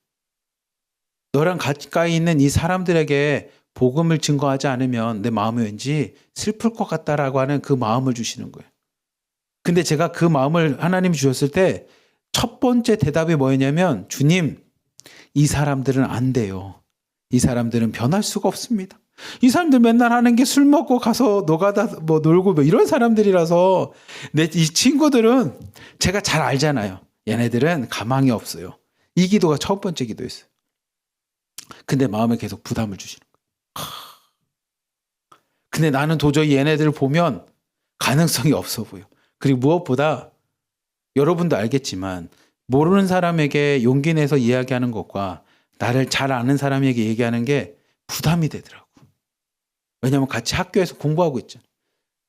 너랑 가까이 있는 이 사람들에게 복음을 증거하지 않으면 내 마음이 왠지 슬플 것 같다라고 하는 그 마음을 주시는 거예요. 근데 제가 그 마음을 하나님이 주셨을 때 첫 번째 대답이 뭐였냐면 주님 이 사람들은 안 돼요. 이 사람들은 변할 수가 없습니다. 이 사람들 맨날 하는 게 술 먹고 가서 노가다 뭐 놀고 뭐 이런 사람들이라서 이 친구들은 제가 잘 알잖아요. 얘네들은 가망이 없어요. 이 기도가 첫 번째 기도였어요. 근데 마음에 계속 부담을 주시는 거예요. 근데 나는 도저히 얘네들을 보면 가능성이 없어 보여. 그리고 무엇보다 여러분도 알겠지만 모르는 사람에게 용기 내서 이야기하는 것과 나를 잘 아는 사람에게 얘기하는 게 부담이 되더라고. 왜냐하면 같이 학교에서 공부하고 있잖아.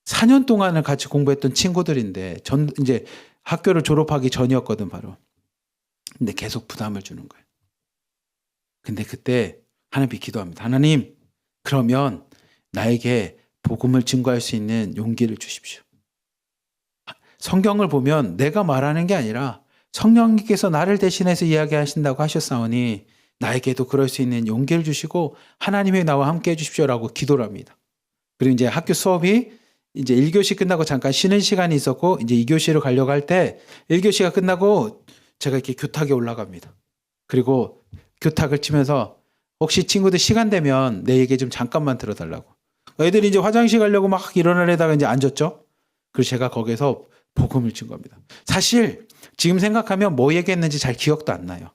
4년 동안을 같이 공부했던 친구들인데 이제 학교를 졸업하기 전이었거든 바로. 근데 계속 부담을 주는 거예요. 근데 그때 하나님께 기도합니다. 하나님 그러면 나에게 복음을 증거할 수 있는 용기를 주십시오. 성경을 보면 내가 말하는 게 아니라 성령님께서 나를 대신해서 이야기하신다고 하셨사오니 나에게도 그럴 수 있는 용기를 주시고 하나님의 나와 함께 해주십시오라고 기도를 합니다. 그리고 이제 학교 수업이 이제 1교시 끝나고 잠깐 쉬는 시간이 있었고 이제 2교시로 가려고 할 때 1교시가 끝나고 제가 이렇게 교탁에 올라갑니다. 그리고 교탁을 치면서 혹시 친구들 시간 되면 내 얘기 좀 잠깐만 들어달라고. 애들이 이제 화장실 가려고 막 일어나려다가 이제 앉았죠. 그래서 제가 거기서 복음을 증거합니다. 사실 지금 생각하면 뭐 얘기했는지 잘 기억도 안 나요.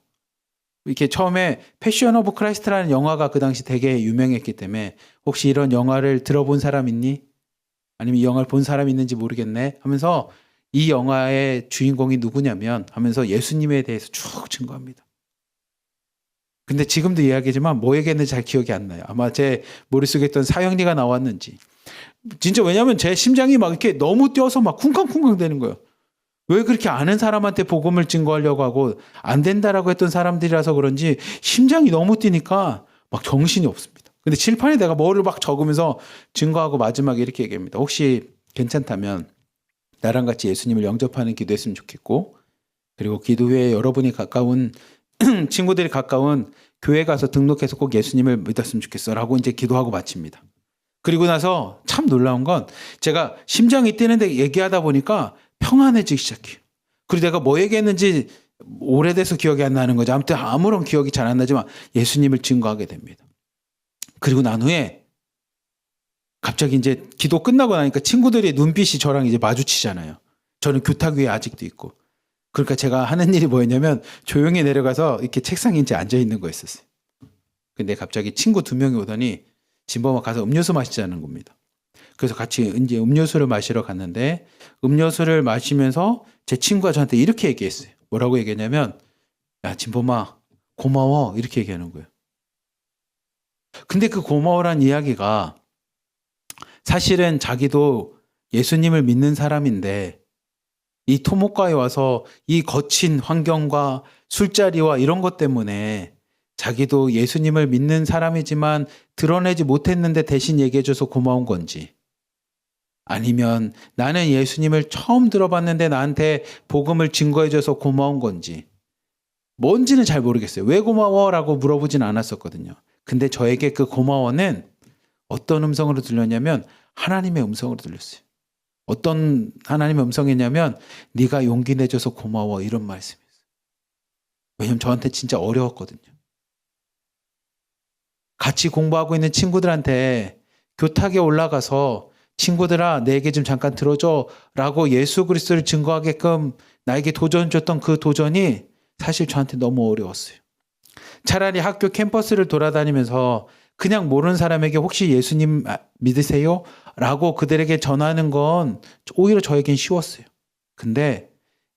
이렇게 처음에 패션 오브 크라이스트라는 영화가 그 당시 되게 유명했기 때문에 혹시 이런 영화를 들어본 사람 있니? 아니면 이 영화를 본 사람 있는지 모르겠네 하면서 이 영화의 주인공이 누구냐면 하면서 예수님에 대해서 쭉 증거합니다. 근데 지금도 이야기지만 뭐 얘기했는지 잘 기억이 안 나요. 아마 제 머릿속에 있던 사형리가 나왔는지. 진짜 왜냐하면 제 심장이 막 이렇게 너무 뛰어서 막 쿵쾅쿵쾅 되는 거예요. 왜 그렇게 아는 사람한테 복음을 증거하려고 하고 안 된다라고 했던 사람들이라서 그런지 심장이 너무 뛰니까 막 정신이 없습니다. 근데 칠판에 내가 뭐를 막 적으면서 증거하고 마지막에 이렇게 얘기합니다. 혹시 괜찮다면 나랑 같이 예수님을 영접하는 기도했으면 좋겠고 그리고 기도회에 여러분이 가까운 친구들이 가까운 교회 가서 등록해서 꼭 예수님을 믿었으면 좋겠어 라고 이제 기도하고 마칩니다. 그리고 나서 참 놀라운 건 제가 심장이 뛰는데 얘기하다 보니까 평안해지기 시작해요. 그리고 내가 뭐 얘기했는지 오래돼서 기억이 안 나는 거죠. 아무튼 아무런 기억이 잘 안 나지만 예수님을 증거하게 됩니다. 그리고 난 후에 갑자기 이제 기도 끝나고 나니까 친구들의 눈빛이 저랑 이제 마주치잖아요. 저는 교탁 위에 아직도 있고. 그러니까 제가 하는 일이 뭐였냐면 조용히 내려가서 이렇게 책상에 이제 앉아 있는 거였었어요. 근데 갑자기 친구 2명이 오더니 진범아 가서 음료수 마시자는 겁니다. 그래서 같이 이제 음료수를 마시러 갔는데 음료수를 마시면서 제 친구가 저한테 이렇게 얘기했어요. 뭐라고 얘기했냐면 야 진범아 고마워 이렇게 얘기하는 거예요. 근데 그 고마워란 이야기가 사실은 자기도 예수님을 믿는 사람인데 이 토목과에 와서 이 거친 환경과 술자리와 이런 것 때문에 자기도 예수님을 믿는 사람이지만 드러내지 못했는데 대신 얘기해줘서 고마운 건지 아니면 나는 예수님을 처음 들어봤는데 나한테 복음을 증거해줘서 고마운 건지 뭔지는 잘 모르겠어요. 왜 고마워라고 물어보진 않았었거든요. 근데 저에게 그 고마워는 어떤 음성으로 들렸냐면 하나님의 음성으로 들렸어요. 어떤 하나님의 음성이냐면 네가 용기 내줘서 고마워 이런 말씀이었어요. 왜냐면 저한테 진짜 어려웠거든요. 같이 공부하고 있는 친구들한테 교탁에 올라가서 친구들아 내 얘기 좀 잠깐 들어줘 라고 예수 그리스도를 증거하게끔 나에게 도전 줬던 그 도전이 사실 저한테 너무 어려웠어요. 차라리 학교 캠퍼스를 돌아다니면서 그냥 모르는 사람에게 혹시 예수님 믿으세요? 라고 그들에게 전하는 건 오히려 저에겐 쉬웠어요. 근데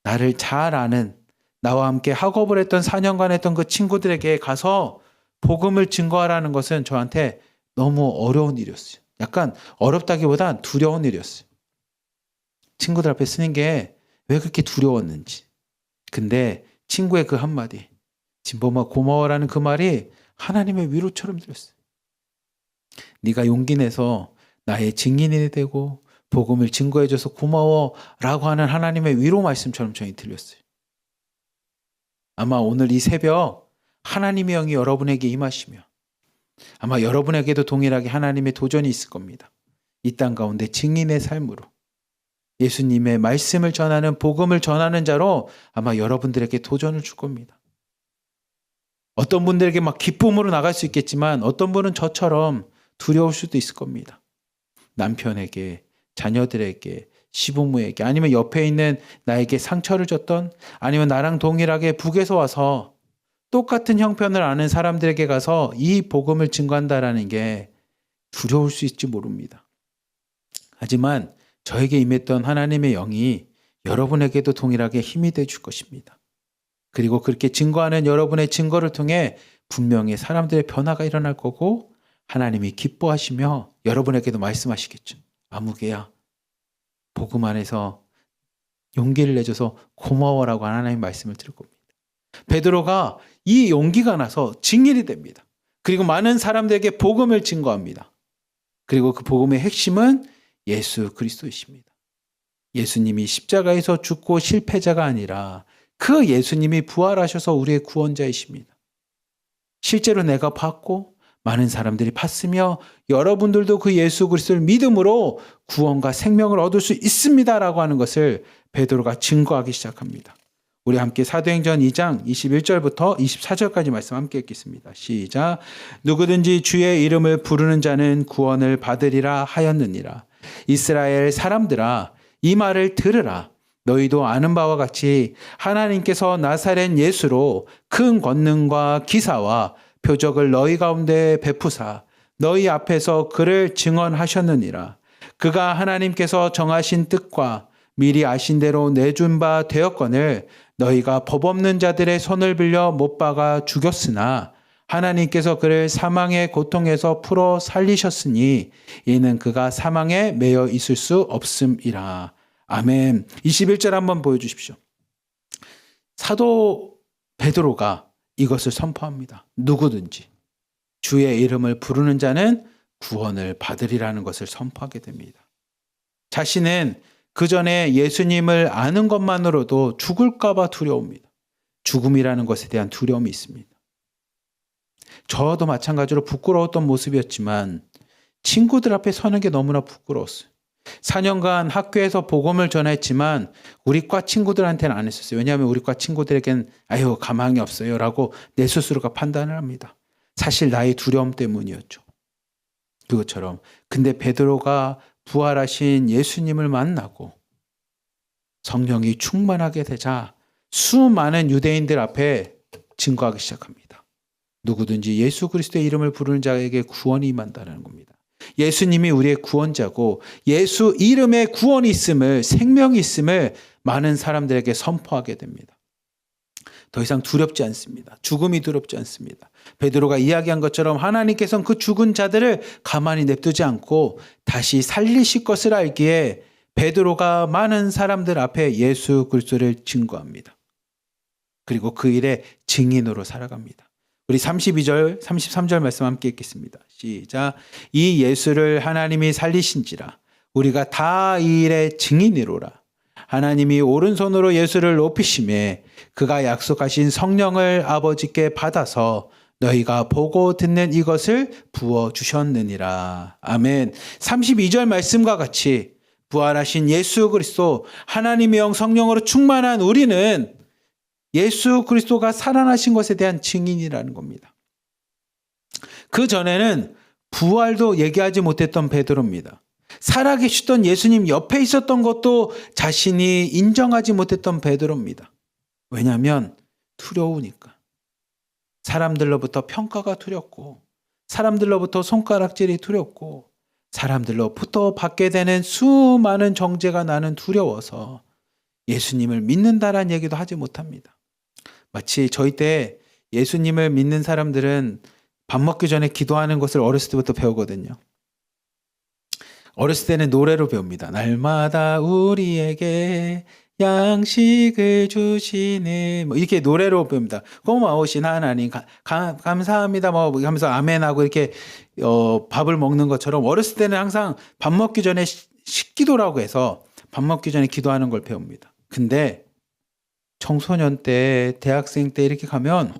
나를 잘 아는 나와 함께 학업을 했던 4년간 했던 그 친구들에게 가서 복음을 증거하라는 것은 저한테 너무 어려운 일이었어요. 약간 어렵다기보단 두려운 일이었어요. 친구들 앞에 쓰는 게 왜 그렇게 두려웠는지. 근데 친구의 그 한마디, 진범아 고마워라는 그 말이 하나님의 위로처럼 들렸어요. 네가 용기 내서 나의 증인이 되고 복음을 증거해줘서 고마워라고 하는 하나님의 위로 말씀처럼 저희 들렸어요. 아마 오늘 이 새벽 하나님의 영이 여러분에게 임하시며 아마 여러분에게도 동일하게 하나님의 도전이 있을 겁니다. 이 땅 가운데 증인의 삶으로 예수님의 말씀을 전하는 복음을 전하는 자로 아마 여러분들에게 도전을 줄 겁니다. 어떤 분들에게 막 기쁨으로 나갈 수 있겠지만 어떤 분은 저처럼 두려울 수도 있을 겁니다. 남편에게, 자녀들에게, 시부모에게 아니면 옆에 있는 나에게 상처를 줬던 아니면 나랑 동일하게 북에서 와서 똑같은 형편을 아는 사람들에게 가서 이 복음을 증거한다라는 게 두려울 수 있을지 모릅니다. 하지만 저에게 임했던 하나님의 영이 여러분에게도 동일하게 힘이 되어줄 것입니다. 그리고 그렇게 증거하는 여러분의 증거를 통해 분명히 사람들의 변화가 일어날 거고 하나님이 기뻐하시며 여러분에게도 말씀하시겠죠. 아무개야 복음 안에서 용기를 내줘서 고마워라고 하나님의 말씀을 들을 겁니다. 베드로가 이 용기가 나서 증인이 됩니다. 그리고 많은 사람들에게 복음을 증거합니다. 그리고 그 복음의 핵심은 예수 그리스도이십니다. 예수님이 십자가에서 죽고 실패자가 아니라 그 예수님이 부활하셔서 우리의 구원자이십니다. 실제로 내가 봤고 많은 사람들이 봤으며 여러분들도 그 예수 그리스도를 믿음으로 구원과 생명을 얻을 수 있습니다라고 하는 것을 베드로가 증거하기 시작합니다. 우리 함께 사도행전 2장 21절부터 24절까지 말씀 함께 읽겠습니다. 시작. 누구든지 주의 이름을 부르는 자는 구원을 받으리라 하였느니라. 이스라엘 사람들아 이 말을 들으라. 너희도 아는 바와 같이 하나님께서 나사렛 예수로 큰 권능과 기사와 표적을 너희 가운데 베푸사 너희 앞에서 그를 증언하셨느니라. 그가 하나님께서 정하신 뜻과 미리 아신 대로 내준 바 되었거늘 너희가 법 없는 자들의 손을 빌려 못 박아 죽였으나 하나님께서 그를 사망의 고통에서 풀어 살리셨으니 이는 그가 사망에 매여 있을 수 없음이라. 아멘. 21절 한번 보여주십시오. 사도 베드로가 이것을 선포합니다. 누구든지 주의 이름을 부르는 자는 구원을 받으리라는 것을 선포하게 됩니다. 자신은 그 전에 예수님을 아는 것만으로도 죽을까 봐 두려웁니다. 죽음이라는 것에 대한 두려움이 있습니다. 저도 마찬가지로 부끄러웠던 모습이었지만 친구들 앞에 서는 게 너무나 부끄러웠어요. 4년간 학교에서 복음을 전했지만 우리 과 친구들한테는 안 했었어요. 왜냐하면 우리 과 친구들에겐 아유 가망이 없어요 라고 내 스스로가 판단을 합니다. 사실 나의 두려움 때문이었죠. 그것처럼 근데 베드로가 부활하신 예수님을 만나고 성령이 충만하게 되자 수많은 유대인들 앞에 증거하기 시작합니다. 누구든지 예수 그리스도의 이름을 부르는 자에게 구원이 임한다는 겁니다. 예수님이 우리의 구원자고 예수 이름에 구원이 있음을 생명이 있음을 많은 사람들에게 선포하게 됩니다. 더 이상 두렵지 않습니다. 죽음이 두렵지 않습니다. 베드로가 이야기한 것처럼 하나님께서는 그 죽은 자들을 가만히 냅두지 않고 다시 살리실 것을 알기에 베드로가 많은 사람들 앞에 예수 그리스도를 증거합니다. 그리고 그 일의 증인으로 살아갑니다. 우리 32절, 33절 말씀 함께 읽겠습니다. 시작. 이 예수를 하나님이 살리신지라 우리가 다 이 일의 증인이로라. 하나님이 오른손으로 예수를 높이심에 그가 약속하신 성령을 아버지께 받아서 너희가 보고 듣는 이것을 부어주셨느니라. 아멘. 32절 말씀과 같이 부활하신 예수 그리스도, 하나님의 영 성령으로 충만한 우리는 예수 그리스도가 살아나신 것에 대한 증인이라는 겁니다. 그 전에는 부활도 얘기하지 못했던 베드로입니다. 살아계시던 예수님 옆에 있었던 것도 자신이 인정하지 못했던 베드로입니다. 왜냐하면 두려우니까. 사람들로부터 평가가 두렵고, 사람들로부터 손가락질이 두렵고, 사람들로부터 받게 되는 수많은 정죄가 나는 두려워서 예수님을 믿는다라는 얘기도 하지 못합니다. 마치 저희 때 예수님을 믿는 사람들은 밥 먹기 전에 기도하는 것을 어렸을 때부터 배우거든요. 어렸을 때는 노래로 배웁니다. 날마다 우리에게 양식을 주시네. 뭐 이렇게 노래로 배웁니다. 고마우신 하나님 감사합니다. 뭐 하면서 아멘하고 이렇게 밥을 먹는 것처럼 어렸을 때는 항상 밥 먹기 전에 식기도라고 해서 밥 먹기 전에 기도하는 걸 배웁니다. 근데 청소년 때, 대학생 때 이렇게 가면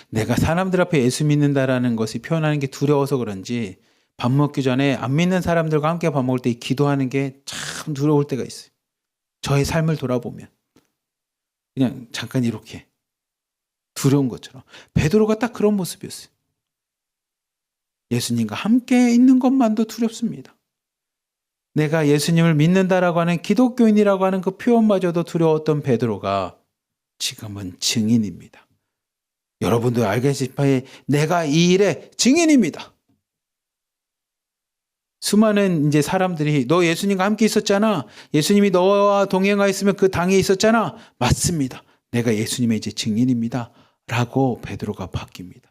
내가 사람들 앞에 예수 믿는다라는 것이 표현하는 게 두려워서 그런지 밥 먹기 전에 안 믿는 사람들과 함께 밥 먹을 때 기도하는 게 참 두려울 때가 있어요. 저의 삶을 돌아보면 그냥 잠깐 이렇게 두려운 것처럼. 베드로가 딱 그런 모습이었어요. 예수님과 함께 있는 것만도 두렵습니다. 내가 예수님을 믿는다라고 하는 기독교인이라고 하는 그 표현마저도 두려웠던 베드로가 지금은 증인입니다. 여러분도 알겠지만 내가 이 일의 증인입니다. 수많은 이제 사람들이 너 예수님과 함께 있었잖아. 예수님이 너와 동행하였으면 그 당에 있었잖아. 맞습니다. 내가 예수님의 이제 증인입니다. 라고 베드로가 바뀝니다.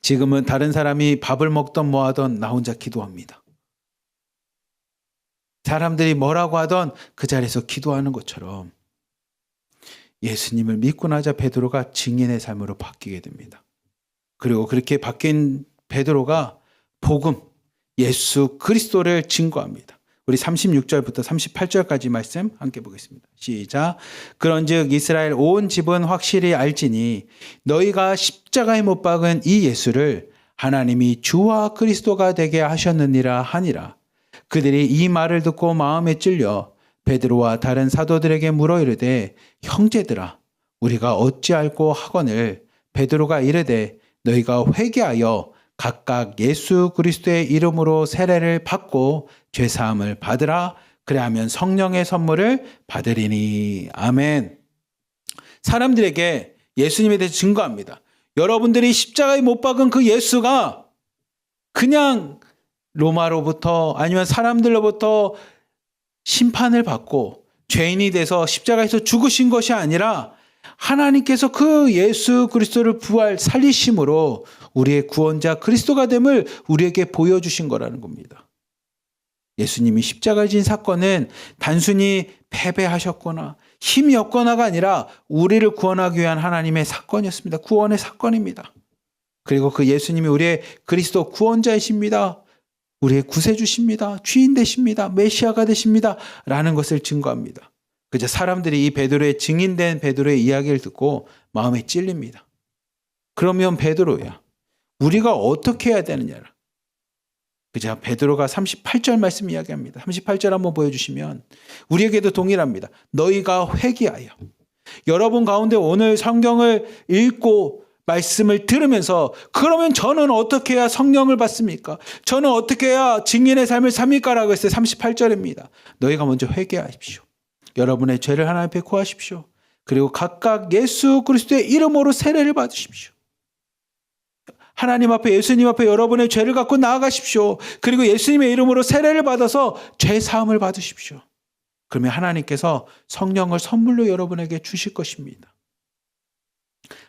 지금은 다른 사람이 밥을 먹던 뭐 하던 나 혼자 기도합니다. 사람들이 뭐라고 하던 그 자리에서 기도하는 것처럼 예수님을 믿고 나자 베드로가 증인의 삶으로 바뀌게 됩니다. 그리고 그렇게 바뀐 베드로가 복음, 예수 그리스도를 증거합니다. 우리 36절부터 38절까지 말씀 함께 보겠습니다. 시작. 그런즉 이스라엘 온 집은 확실히 알지니 너희가 십자가에 못 박은 이 예수를 하나님이 주와 그리스도가 되게 하셨느니라 하니라. 그들이 이 말을 듣고 마음에 찔려 베드로와 다른 사도들에게 물어 이르되 형제들아 우리가 어찌할꼬 하거늘. 베드로가 이르되 너희가 회개하여 각각 예수 그리스도의 이름으로 세례를 받고 죄사함을 받으라. 그래야면 성령의 선물을 받으리니. 아멘. 사람들에게 예수님에 대해서 증거합니다. 여러분들이 십자가에 못 박은 그 예수가 그냥 로마로부터 아니면 사람들로부터 심판을 받고 죄인이 돼서 십자가에서 죽으신 것이 아니라 하나님께서 그 예수 그리스도를 부활 살리심으로 우리의 구원자 그리스도가 됨을 우리에게 보여주신 거라는 겁니다. 예수님이 십자가를 진 사건은 단순히 패배하셨거나 힘이 없거나가 아니라 우리를 구원하기 위한 하나님의 사건이었습니다. 구원의 사건입니다. 그리고 그 예수님이 우리의 그리스도 구원자이십니다. 우리의 구세주십니다. 주인 되십니다. 메시아가 되십니다. 라는 것을 증거합니다. 그저 사람들이 이 베드로의 증인된 베드로의 이야기를 듣고 마음에 찔립니다. 그러면 베드로야, 우리가 어떻게 해야 되느냐라. 그저 베드로가 38절 말씀 이야기합니다. 38절 한번 보여주시면 우리에게도 동일합니다. 너희가 회개하여. 여러분 가운데 오늘 성경을 읽고 말씀을 들으면서 그러면 저는 어떻게 해야 성령을 받습니까? 저는 어떻게 해야 증인의 삶을 삽니까? 라고 했어요. 38절입니다. 너희가 먼저 회개하십시오. 여러분의 죄를 하나님 앞에 구하십시오. 그리고 각각 예수 그리스도의 이름으로 세례를 받으십시오. 하나님 앞에 예수님 앞에 여러분의 죄를 갖고 나아가십시오. 그리고 예수님의 이름으로 세례를 받아서 죄 사함을 받으십시오. 그러면 하나님께서 성령을 선물로 여러분에게 주실 것입니다.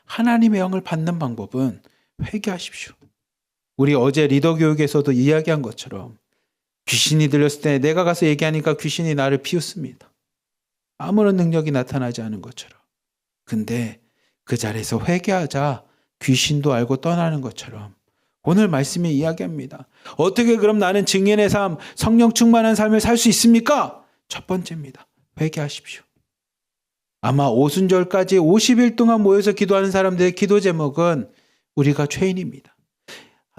하나님의 영을 받는 방법은 회개하십시오. 우리 어제 리더 교육에서도 이야기한 것처럼 귀신이 들렸을 때 내가 가서 얘기하니까 귀신이 나를 비웃습니다. 아무런 능력이 나타나지 않은 것처럼. 근데 그 자리에서 회개하자 귀신도 알고 떠나는 것처럼 오늘 말씀이 이야기합니다. 어떻게 그럼 나는 증인의 삶, 성령 충만한 삶을 살 수 있습니까? 첫 번째입니다. 회개하십시오. 아마 오순절까지 50일 동안 모여서 기도하는 사람들의 기도 제목은 우리가 죄인입니다.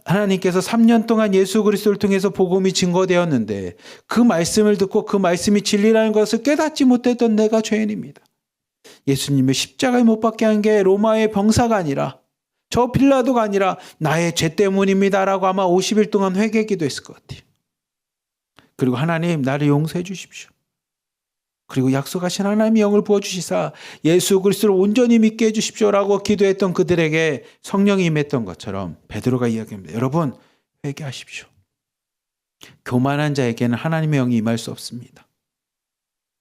하나님께서 3년 동안 예수 그리스도를 통해서 복음이 증거되었는데 그 말씀을 듣고 그 말씀이 진리라는 것을 깨닫지 못했던 내가 죄인입니다. 예수님을 십자가에 못 박게 한 게 로마의 병사가 아니라 저 빌라도가 아니라 나의 죄 때문입니다라고 아마 50일 동안 회개기도 했을 것 같아요. 그리고 하나님 나를 용서해 주십시오. 그리고 약속하신 하나님의 영을 부어주시사 예수 그리스도를 온전히 믿게 해주십시오라고 기도했던 그들에게 성령이 임했던 것처럼 베드로가 이야기합니다. 여러분 회개하십시오. 교만한 자에게는 하나님의 영이 임할 수 없습니다.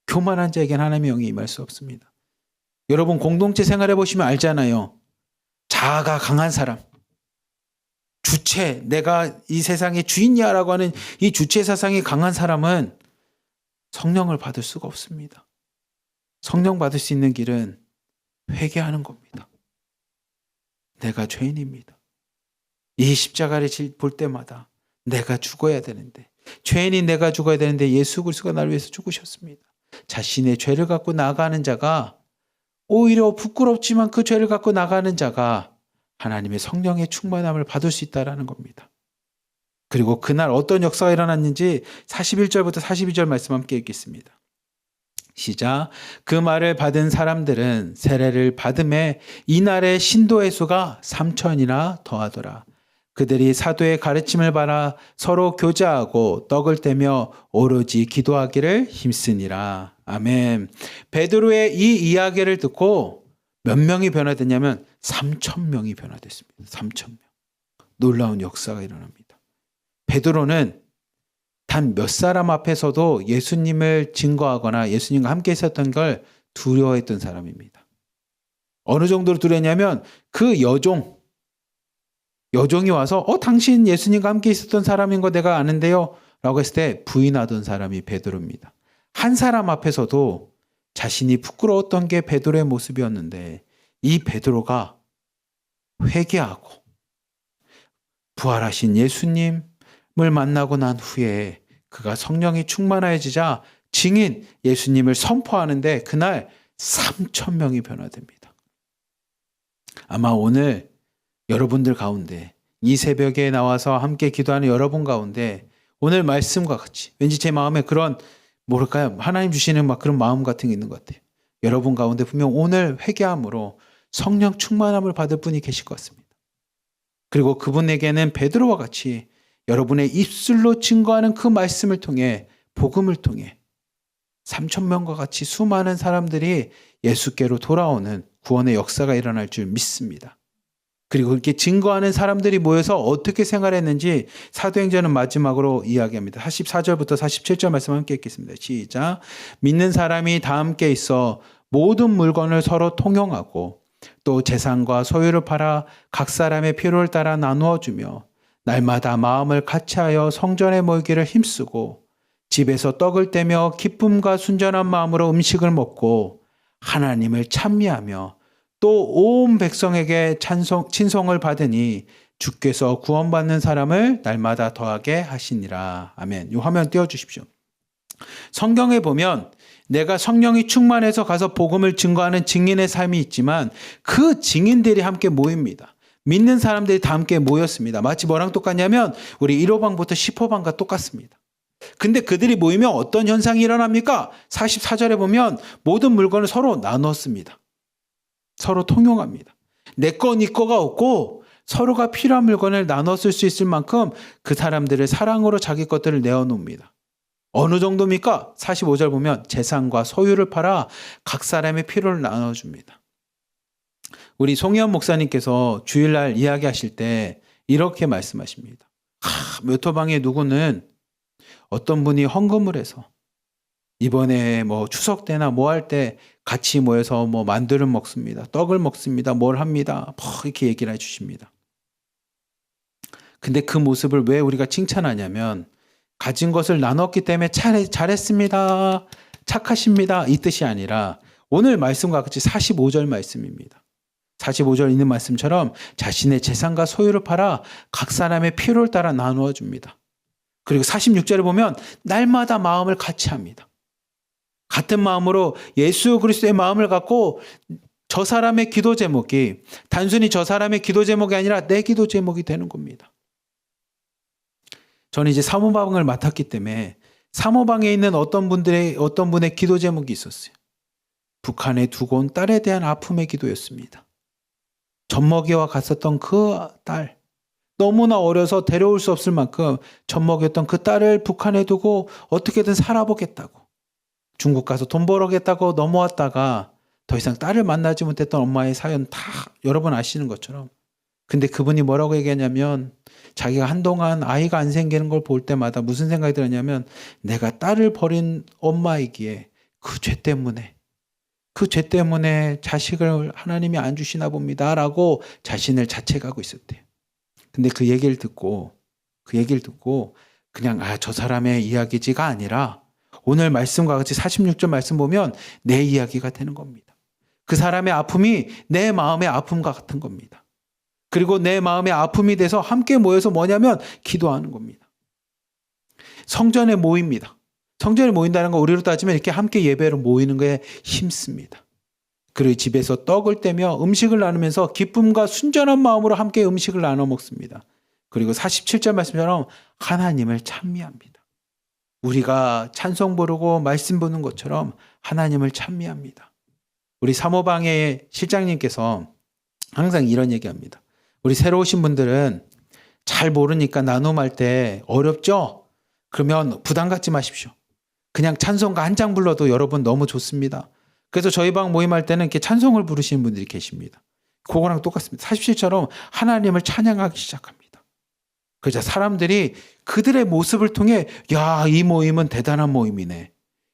교만한 자에게는 하나님의 영이 임할 수 없습니다. 여러분 공동체 생활해 보시면 알잖아요. 자아가 강한 사람, 주체, 내가 이 세상의 주인이야라고 하는 이 주체 사상이 강한 사람은 성령을 받을 수가 없습니다. 성령 받을 수 있는 길은 회개하는 겁니다. 내가 죄인입니다. 이 십자가를 볼 때마다 내가 죽어야 되는데, 죄인인 내가 죽어야 되는데 예수 그리스도가 나를 위해서 죽으셨습니다. 자신의 죄를 갖고 나가는 자가 오히려 부끄럽지만 그 죄를 갖고 나가는 자가 하나님의 성령의 충만함을 받을 수 있다는 겁니다. 그리고 그날 어떤 역사가 일어났는지 41절부터 42절 말씀 함께 읽겠습니다. 시작. 그 말을 받은 사람들은 세례를 받음에 이날의 신도의 수가 3천이나 더하더라. 그들이 사도의 가르침을 받아 서로 교제하고 떡을 떼며 오로지 기도하기를 힘쓰니라. 아멘. 베드로의 이 이야기를 듣고 몇 명이 변화됐냐면 3천 명이 변화됐습니다. 3천 명. 놀라운 역사가 일어납니다. 베드로는 단 몇 사람 앞에서도 예수님을 증거하거나 예수님과 함께 있었던 걸 두려워했던 사람입니다. 어느 정도로 두려웠냐면 그 여종이 와서 당신 예수님과 함께 있었던 사람인 거 내가 아는데요 라고 했을 때 부인하던 사람이 베드로입니다. 한 사람 앞에서도 자신이 부끄러웠던 게 베드로의 모습이었는데 이 베드로가 회개하고 부활하신 예수님을 만나고 난 후에 그가 성령이 충만해지자 증인 예수님을 선포하는데 그날 3천 명이 변화됩니다. 아마 오늘 여러분들 가운데 이 새벽에 나와서 함께 기도하는 여러분 가운데 오늘 말씀과 같이 왠지 제 마음에 그런 뭐랄까요? 하나님 주시는 막 그런 마음 같은 게 있는 것 같아요. 여러분 가운데 분명 오늘 회개함으로 성령 충만함을 받을 분이 계실 것 같습니다. 그리고 그분에게는 베드로와 같이 여러분의 입술로 증거하는 그 말씀을 통해 복음을 통해 3천 명과 같이 수많은 사람들이 예수께로 돌아오는 구원의 역사가 일어날 줄 믿습니다. 그리고 그렇게 증거하는 사람들이 모여서 어떻게 생활했는지 사도행전은 마지막으로 이야기합니다. 44절부터 47절 말씀 함께 읽겠습니다. 시작. 믿는 사람이 다 함께 있어 모든 물건을 서로 통용하고 또 재산과 소유를 팔아 각 사람의 필요를 따라 나누어 주며 날마다 마음을 같이하여 성전에 모이기를 힘쓰고 집에서 떡을 떼며 기쁨과 순전한 마음으로 음식을 먹고 하나님을 찬미하며 또 온 백성에게 친송을 받으니 주께서 구원받는 사람을 날마다 더하게 하시니라. 아멘. 이 화면 띄워주십시오. 성경에 보면 내가 성령이 충만해서 가서 복음을 증거하는 증인의 삶이 있지만 그 증인들이 함께 모입니다. 믿는 사람들이 다 함께 모였습니다. 마치 뭐랑 똑같냐면 우리 1호방부터 10호방과 똑같습니다. 근데 그들이 모이면 어떤 현상이 일어납니까? 44절에 보면 모든 물건을 서로 나눴습니다. 서로 통용합니다. 내 거, 네 거가 없고 서로가 필요한 물건을 나눠 쓸 수 있을 만큼 그 사람들을 사랑으로 자기 것들을 내어놓습니다. 어느 정도입니까? 45절 보면 재산과 소유를 팔아 각 사람의 필요를 나눠줍니다. 우리 송혜원 목사님께서 주일날 이야기하실 때 이렇게 말씀하십니다. 몇 호방에 누구는 어떤 분이 헌금을 해서 이번에 뭐 추석 때나 뭐 할 때 같이 모여서 뭐 만두를 먹습니다. 떡을 먹습니다. 뭘 합니다. 이렇게 얘기를 해주십니다. 근데 그 모습을 왜 우리가 칭찬하냐면 가진 것을 나눴기 때문에 잘했습니다. 착하십니다. 이 뜻이 아니라 오늘 말씀과 같이 45절 말씀입니다. 45절 있는 말씀처럼 자신의 재산과 소유를 팔아 각 사람의 필요를 따라 나누어 줍니다. 그리고 46절에 보면 날마다 마음을 같이 합니다. 같은 마음으로 예수 그리스도의 마음을 갖고 저 사람의 기도 제목이 단순히 저 사람의 기도 제목이 아니라 내 기도 제목이 되는 겁니다. 저는 이제 사모방을 맡았기 때문에 사모방에 있는 어떤 분의 기도 제목이 있었어요. 북한에 두고 온 딸에 대한 아픔의 기도였습니다. 젖먹이와 갔었던 그 딸, 너무나 어려서 데려올 수 없을 만큼 젖먹였던 그 딸을 북한에 두고 어떻게든 살아보겠다고, 중국 가서 돈 벌어겠다고 넘어왔다가 더 이상 딸을 만나지 못했던 엄마의 사연 다 여러분 아시는 것처럼, 근데 그분이 뭐라고 얘기하냐면, 자기가 한동안 아이가 안 생기는 걸 볼 때마다 무슨 생각이 들었냐면, 내가 딸을 버린 엄마이기에 그 죄 때문에 자식을 하나님이 안 주시나 봅니다 라고 자신을 자책하고 있었대요. 근데 그 얘기를 듣고 그냥 저 사람의 이야기지가 아니라 오늘 말씀과 같이 46절 말씀 보면 내 이야기가 되는 겁니다. 그 사람의 아픔이 내 마음의 아픔과 같은 겁니다. 그리고 내 마음의 아픔이 돼서 함께 모여서 뭐냐면 기도하는 겁니다. 성전에 모입니다. 성전에 모인다는 건 우리로 따지면 이렇게 함께 예배로 모이는 거에 힘씁니다. 그리고 집에서 떡을 떼며 음식을 나누면서 기쁨과 순전한 마음으로 함께 음식을 나눠 먹습니다. 그리고 47절 말씀처럼 하나님을 찬미합니다. 우리가 찬송 부르고 말씀 보는 것처럼 하나님을 찬미합니다. 우리 사모방의 실장님께서 항상 이런 얘기합니다. 우리 새로 오신 분들은 잘 모르니까 나눔할 때 어렵죠? 그러면 부담 갖지 마십시오. 그냥 찬송가 한 장 불러도 여러분 너무 좋습니다. 그래서 저희 방 모임할 때는 이렇게 찬송을 부르시는 분들이 계십니다. 그거랑 똑같습니다. 47처럼 하나님을 찬양하기 시작합니다. 그래서 사람들이 그들의 모습을 통해 야, 이 모임은 대단한 모임이네.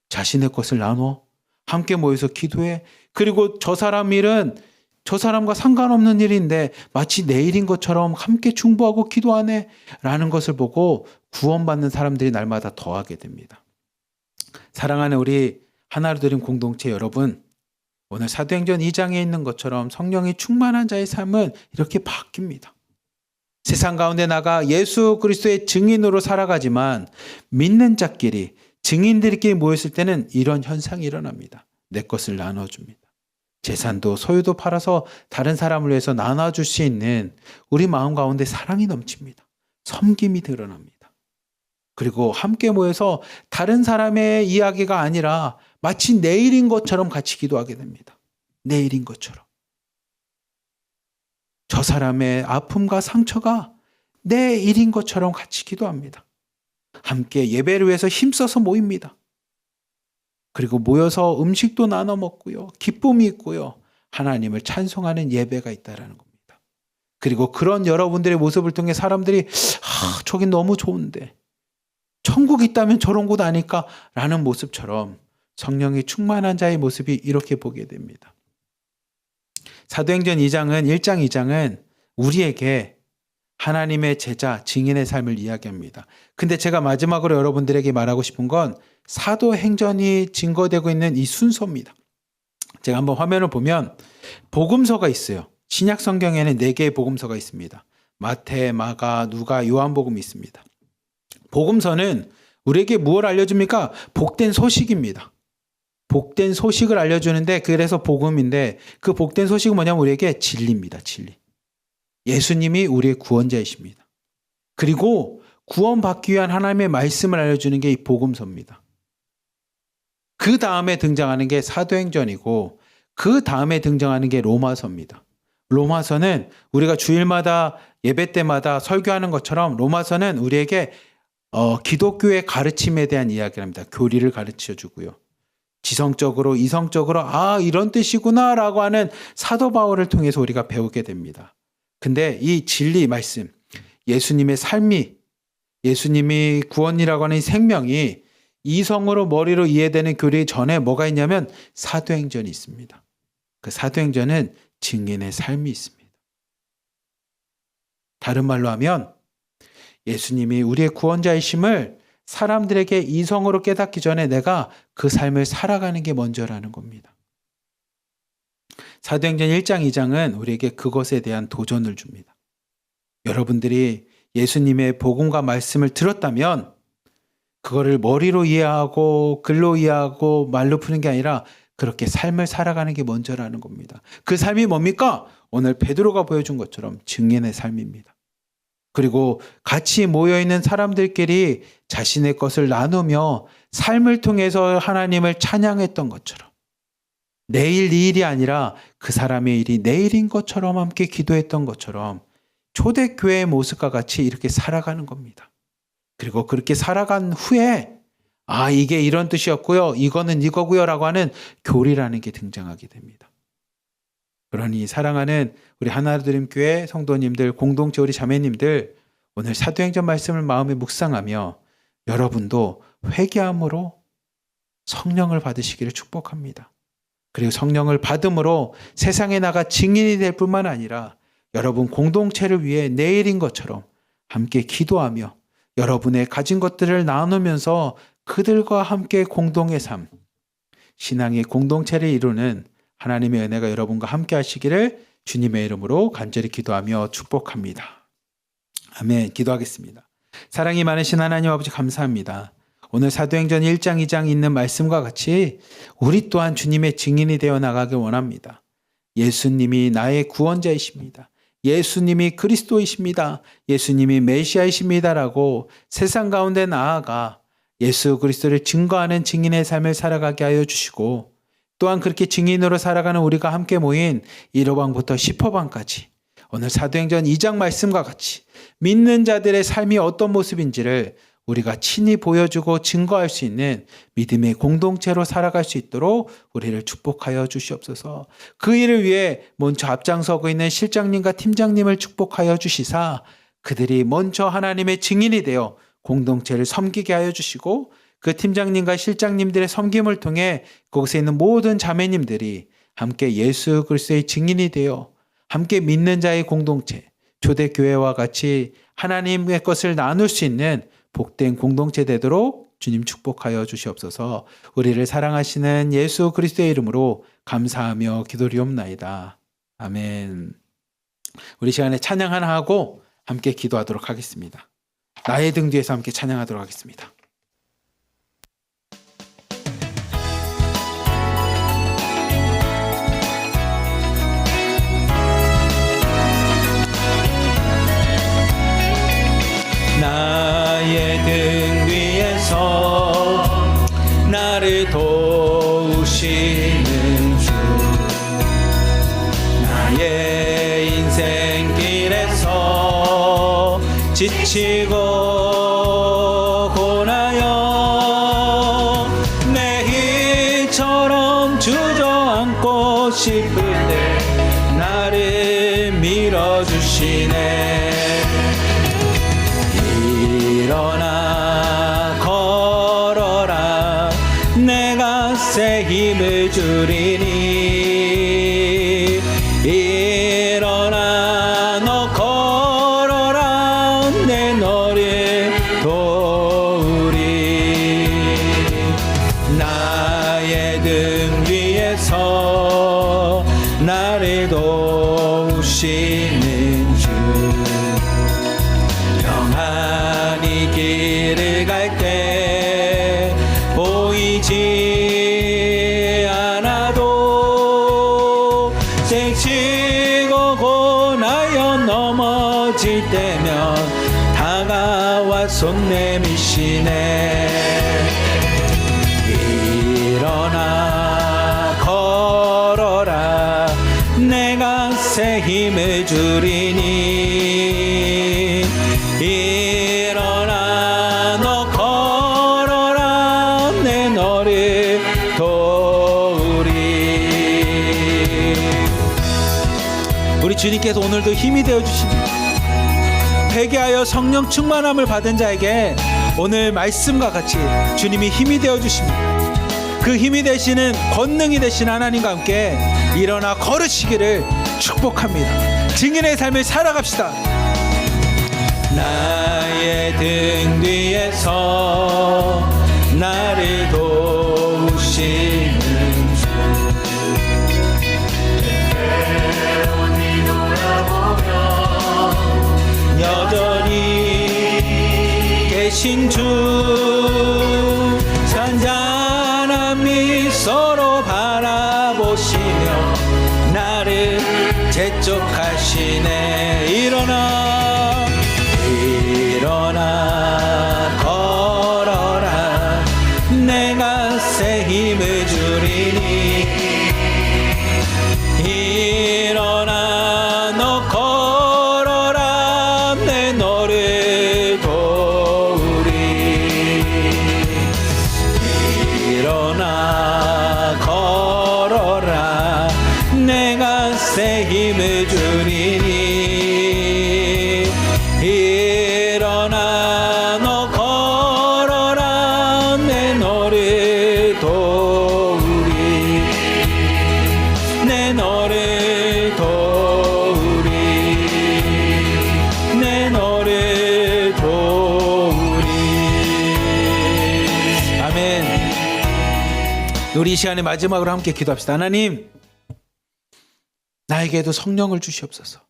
자신의 것을 나눠 함께 모여서 기도해. 그리고 저 사람 일은 저 사람과 상관없는 일인데 마치 내 일인 것처럼 함께 중보하고 기도하네 라는 것을 보고 구원받는 사람들이 날마다 더하게 됩니다. 사랑하는 우리 하나로 드린 공동체 여러분, 오늘 사도행전 2장에 있는 것처럼 성령이 충만한 자의 삶은 이렇게 바뀝니다. 세상 가운데 나가 예수 그리스도의 증인으로 살아가지만 믿는 자끼리, 증인들끼리 모였을 때는 이런 현상이 일어납니다. 내 것을 나눠줍니다. 재산도 소유도 팔아서 다른 사람을 위해서 나눠줄 수 있는 우리 마음 가운데 사랑이 넘칩니다. 섬김이 드러납니다. 그리고 함께 모여서 다른 사람의 이야기가 아니라 마치 내 일인 것처럼 같이 기도하게 됩니다. 내 일인 것처럼. 저 사람의 아픔과 상처가 내 일인 것처럼 같이 기도합니다. 함께 예배를 위해서 힘써서 모입니다. 그리고 모여서 음식도 나눠 먹고요. 기쁨이 있고요. 하나님을 찬송하는 예배가 있다라는 겁니다. 그리고 그런 여러분들의 모습을 통해 사람들이 저긴 너무 좋은데 천국이 있다면 저런 곳 아닐까? 라는 모습처럼 성령이 충만한 자의 모습이 이렇게 보게 됩니다. 사도행전 2장은 1장 2장은 우리에게 하나님의 제자, 증인의 삶을 이야기합니다. 근데 제가 마지막으로 여러분들에게 말하고 싶은 건 사도행전이 증거되고 있는 이 순서입니다. 제가 한번 화면을 보면 복음서가 있어요. 신약 성경에는 4개의 복음서가 있습니다. 마태, 마가, 누가, 요한복음이 있습니다. 복음서는 우리에게 무엇을 알려줍니까? 복된 소식입니다. 복된 소식을 알려주는데 그래서 복음인데 그 복된 소식은 뭐냐면 우리에게 진리입니다. 진리. 예수님이 우리의 구원자이십니다. 그리고 구원받기 위한 하나님의 말씀을 알려주는 게 이 복음서입니다. 그 다음에 등장하는 게 사도행전이고 그 다음에 등장하는 게 로마서입니다. 로마서는 우리가 주일마다 예배 때마다 설교하는 것처럼 로마서는 우리에게 기독교의 가르침에 대한 이야기를 합니다. 교리를 가르쳐 주고요. 지성적으로 이성적으로 이런 뜻이구나 라고 하는 사도 바울을 통해서 우리가 배우게 됩니다. 근데 이 진리 말씀, 예수님의 삶이, 예수님이 구원이라고 하는 이 생명이 이성으로 머리로 이해되는 교리 전에 뭐가 있냐면 사도행전이 있습니다. 그 사도행전은 증인의 삶이 있습니다. 다른 말로 하면 예수님이 우리의 구원자이심을 사람들에게 이성으로 깨닫기 전에 내가 그 삶을 살아가는 게 먼저라는 겁니다. 사도행전 1장, 2장은 우리에게 그것에 대한 도전을 줍니다. 여러분들이 예수님의 복음과 말씀을 들었다면 그거를 머리로 이해하고 글로 이해하고 말로 푸는 게 아니라 그렇게 삶을 살아가는 게 먼저라는 겁니다. 그 삶이 뭡니까? 오늘 베드로가 보여준 것처럼 증인의 삶입니다. 그리고 같이 모여있는 사람들끼리 자신의 것을 나누며 삶을 통해서 하나님을 찬양했던 것처럼 내일 이 일이 아니라 그 사람의 일이 내일인 것처럼 함께 기도했던 것처럼 초대교회의 모습과 같이 이렇게 살아가는 겁니다. 그리고 그렇게 살아간 후에 이게 이런 뜻이었고요. 이거는 이거고요. 라고 하는 교리라는 게 등장하게 됩니다. 그러니 사랑하는 우리 하나님교회 성도님들, 공동체 우리 자매님들, 오늘 사도행전 말씀을 마음에 묵상하며 여러분도 회개함으로 성령을 받으시기를 축복합니다. 그리고 성령을 받음으로 세상에 나가 증인이 될 뿐만 아니라 여러분 공동체를 위해 내일인 것처럼 함께 기도하며 여러분의 가진 것들을 나누면서 그들과 함께 공동의 삶, 신앙의 공동체를 이루는 하나님의 은혜가 여러분과 함께 하시기를 주님의 이름으로 간절히 기도하며 축복합니다. 아멘. 기도하겠습니다. 사랑이 많으신 하나님 아버지 감사합니다. 오늘 사도행전 1장 2장 있는 말씀과 같이 우리 또한 주님의 증인이 되어 나가길 원합니다. 예수님이 나의 구원자이십니다. 예수님이 그리스도이십니다. 예수님이 메시아이십니다라고 세상 가운데 나아가 예수 그리스도를 증거하는 증인의 삶을 살아가게 하여 주시고 또한 그렇게 증인으로 살아가는 우리가 함께 모인 1호방부터 10호방까지 오늘 사도행전 2장 말씀과 같이 믿는 자들의 삶이 어떤 모습인지를 우리가 친히 보여주고 증거할 수 있는 믿음의 공동체로 살아갈 수 있도록 우리를 축복하여 주시옵소서. 그 일을 위해 먼저 앞장서고 있는 실장님과 팀장님을 축복하여 주시사 그들이 먼저 하나님의 증인이 되어 공동체를 섬기게 하여 주시고 그 팀장님과 실장님들의 섬김을 통해 그곳에 있는 모든 자매님들이 함께 예수 그리스도의 증인이 되어 함께 믿는 자의 공동체, 초대교회와 같이 하나님의 것을 나눌 수 있는 복된 공동체 되도록 주님 축복하여 주시옵소서. 우리를 사랑하시는 예수 그리스도의 이름으로 감사하며 기도리옵나이다. 아멘. 우리 시간에 찬양 하나 하고 함께 기도하도록 하겠습니다. 나의 등 뒤에서 함께 찬양하도록 하겠습니다. 나의 등 위에서 나를 도우시는 주, 나의 인생길에서 지치고 고나여 내 힘처럼 주저앉고 싶을 때 나를 밀어주시네. 일어나 걸어라 내가 새 힘을 주리니. 일어나 너 걸어라 내 너를 도우리. 나의 등 위에서 나를 도우시는 주, 평안히 길을 갈 때 보이지 않아도 생치고 고나여 넘어질 때면 다가와 손 내미시네. 일어나 걸어라 내가 새 힘을 주리니. 일어나 너 걸어라 내 너를 도우리. 우리 주님께서 오늘도 힘이 되어주십니다. 회개하여 성령 충만함을 받은 자에게 오늘 말씀과 같이 주님이 힘이 되어주십니다. 그 힘이 되시는 권능이 되신 하나님과 함께 일어나 걸으시기를 축복합니다. 증인의 삶을 살아갑시다. 나의 등 뒤에서 나를 도우시는 주, 때때로 뒤돌아보며 여전히 계신 주, 잔잔한 미소로 바라보시며 나를 재촉하시네. 일어나 내가 새 힘을 주리니 일어나 너 걸어라 내 너를 도우리 일어나 걸어라 내가 새 힘을 주리니 일어나 너 걸어라 내 너를 도우리 내 너를 도우리 내 너를 도우리. 아멘. 우리 이 시간에 마지막으로 함께 기도합시다. 하나님, 나에게도 성령을 주시옵소서.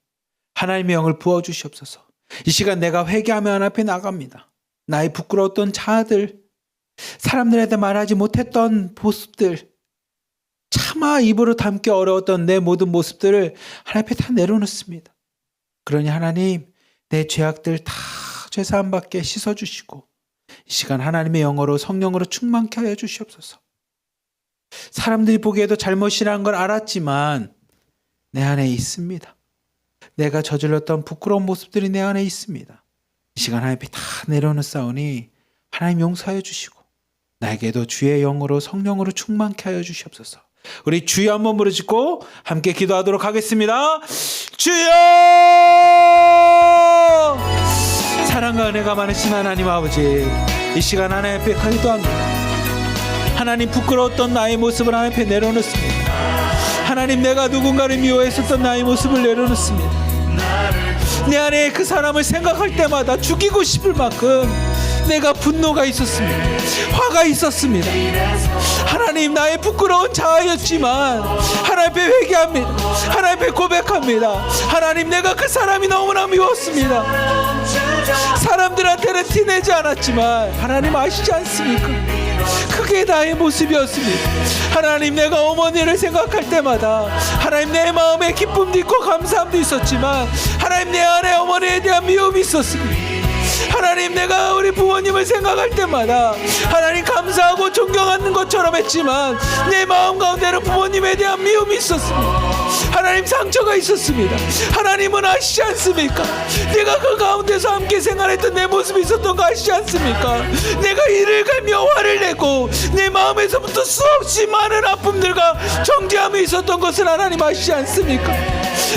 하나님의 영을 부어주시옵소서. 이 시간 내가 회개하며 하나님 앞에 나갑니다. 나의 부끄러웠던 자아들, 사람들한테 말하지 못했던 모습들, 차마 입으로 담기 어려웠던 내 모든 모습들을 하나님 앞에 다 내려놓습니다. 그러니 하나님, 내 죄악들 다 죄사함 받게 씻어주시고 이 시간 하나님의 영으로 성령으로 충만케 하여 주시옵소서. 사람들이 보기에도 잘못이라는 걸 알았지만 내 안에 있습니다. 내가 저질렀던 부끄러운 모습들이 내 안에 있습니다. 이 시간 하나님 앞에 다 내려놓사오니 하나님 용서하여 주시고 나에게도 주의 영으로 성령으로 충만케 하여 주시옵소서. 우리 주여 한번 부르짖고 함께 기도하도록 하겠습니다. 주여! 사랑과 은혜가 많으신 하나님 아버지, 이 시간 하나님 앞에 기도합니다. 하나님, 부끄러웠던 나의 모습을 하나님 앞에 내려놓습니다. 하나님, 내가 누군가를 미워했었던 나의 모습을 내려놓습니다. 내 안에 그 사람을 생각할 때마다 죽이고 싶을 만큼 내가 분노가 있었습니다. 화가 있었습니다. 하나님, 나의 부끄러운 자아였지만 하나님 앞에 회개합니다. 하나님 앞에 고백합니다. 하나님, 내가 그 사람이 너무나 미웠습니다. 사람들한테는 티내지 않았지만 하나님 아시지 않습니까? 그게 나의 모습이었습니다. 하나님, 내가 어머니를 생각할 때마다 하나님, 내 마음에 기쁨도 있고 감사함도 있었지만 하나님, 내 안에 어머니에 대한 미움이 있었습니다. 하나님, 내가 우리 부모님을 생각할 때마다 하나님 감사하고 존경하는 것처럼 했지만 내 마음 가운데는 부모님에 대한 미움이 있었습니다. 하나님, 상처가 있었습니다. 하나님은 아시지 않습니까? 내가 그 가운데서 함께 생활했던 내 모습이 있었던 거 아시지 않습니까? 내가 이를 갈며 화를 내고 내 마음에서부터 수없이 많은 아픔들과 정죄함이 있었던 것을 하나님 아시지 않습니까?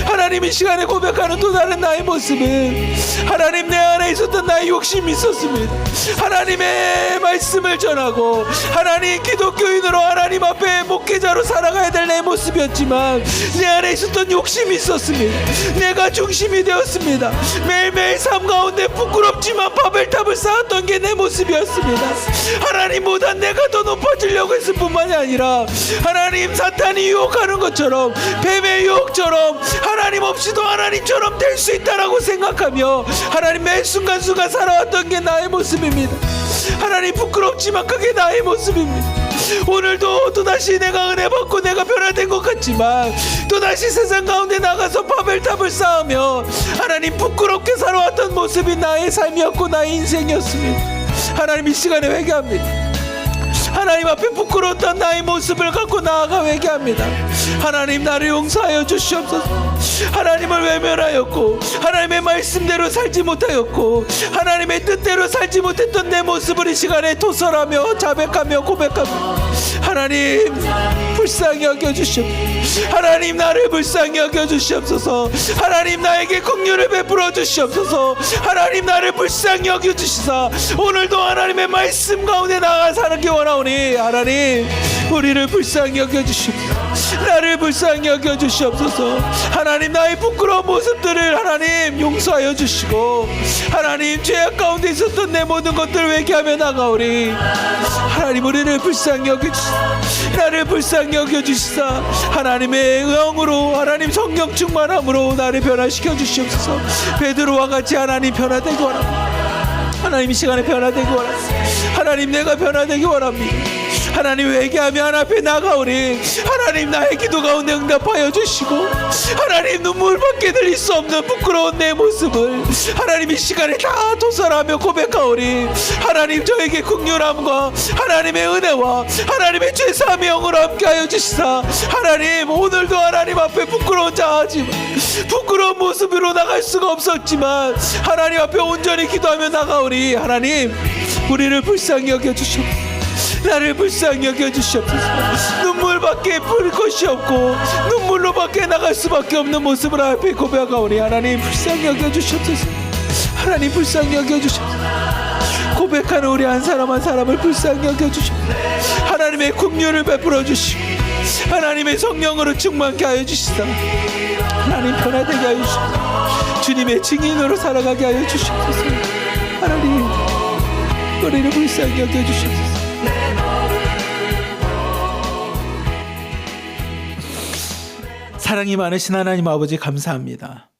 하나님, 이 시간에 고백하는 또 다른 나의 모습은 하나님, 내 안에 있었던 나의 욕심이 있었습니다. 하나님의 말씀을 전하고 하나님, 기독교인으로 하나님 앞에 목회자로 살아가야 될 내 모습이었지만 내 안에 있었던 욕심이 있었습니다. 내가 중심이 되었습니다. 매일매일 삶 가운데 부끄럽지만 바벨탑을 쌓았던 게 내 모습이었습니다. 하나님보다 내가 더 높아지려고 했을 뿐만이 아니라 하나님, 사탄이 유혹하는 것처럼, 뱀의 유혹처럼 하나님 없이도 하나님처럼 될 수 있다라고 생각하며 하나님, 매 순간순간 살아왔던 게 나의 모습입니다. 하나님, 부끄럽지만 그게 나의 모습입니다. 오늘도 또다시 내가 은혜 받고 내가 변화된 것 같지만 또다시 세상 가운데 나가서 바벨탑을 쌓으며 하나님, 부끄럽게 살아왔던 모습이 나의 삶이었고 나의 인생이었습니다. 하나님, 이 시간에 회개합니다. 하나님 앞에 부끄러웠던 나의 모습을 갖고 나아가 회개합니다. 하나님, 나를 용서하여 주시옵소서. 하나님을 외면하였고 하나님의 말씀대로 살지 못하였고 하나님의 뜻대로 살지 못했던 내 모습을 이 시간에 토설하며 자백하며 고백합니다. 하나님, 불쌍히 여겨주시옵소서. 하나님, 나를 불쌍히 여겨주시옵소서. 하나님, 나에게 긍휼을 베풀어 주시옵소서. 하나님, 나를 불쌍히 여겨주시사 오늘도 하나님의 말씀 가운데 나아가 살기 원하오니 하나님, 우리를 불쌍히 여겨주시옵소서. 나를 불쌍히 여겨주시옵소서. 하나님, 나의 부끄러운 모습들을 하나님 용서하여 주시고 하나님, 죄악 가운데 있었던 내 모든 것들을 회개하며 나가오리. 하나님, 우리를 불쌍히 여겨주시사 나를 불쌍히 여겨주시사 하나님의 영으로 하나님 성령 충만함으로 나를 변화시켜 주시옵소서. 베드로와 같이 하나님 변화되기 원합니다. 하나님, 이 시간에 변화되기 원합니다. 하나님, 내가 변화되기 원합니다. 하나님 회개하며 하나님 앞에 나가오니 하나님 나의 기도 가운데 응답하여 주시고 하나님 눈물밖에 흘릴 수 없는 부끄러운 내 모습을 하나님 이 시간에 다 도살하며 고백하오니 하나님 저에게 긍휼함과 하나님의 은혜와 하나님의 죄사함의 영으로 함께하여 주시사 하나님 오늘도 하나님 앞에 부끄러운 자하지만 부끄러운 모습으로 나갈 수가 없었지만 하나님 앞에 온전히 기도하며 나가오니 하나님 우리를 불쌍히 여겨주시옵소서. 나를 불쌍히 여겨주시옵소서. 눈물밖에 볼 것이 없고 눈물로밖에 나갈 수밖에 없는 모습을 앞에 고백하오니 하나님 불쌍히 여겨주시옵소서. 하나님 불쌍히 여겨주시옵소서. 고백하는 우리 한 사람 한 사람을 불쌍히 여겨주시옵소서. 하나님의 긍휼을 베풀어 주시고 하나님의 성령으로 충만케 하여 주시사 하나님 변화되게 하여 주시옵소서. 주님의 증인으로 살아가게 하여 주시옵소서. 하나님 우리를 불쌍히 여겨주시옵소서. 사랑이 많으신 하나님 아버지 감사합니다.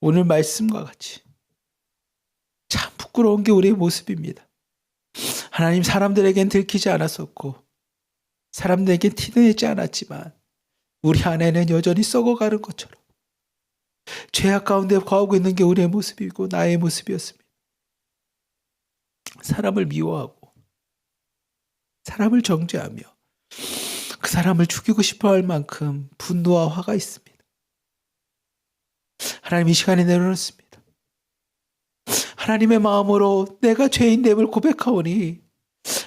오늘 말씀과 같이 참 부끄러운 게 우리의 모습입니다. 하나님 사람들에겐 들키지 않았었고 사람들에겐 티내지 않았지만 우리 안에는 여전히 썩어가는 것처럼 죄악 가운데 거하고 있는 게 우리의 모습이고 나의 모습이었습니다. 사람을 미워하고 사람을 정죄하며 그 사람을 죽이고 싶어 할 만큼 분노와 화가 있습니다. 하나님 이 시간에 내려놓습니다. 하나님의 마음으로 내가 죄인됨을 고백하오니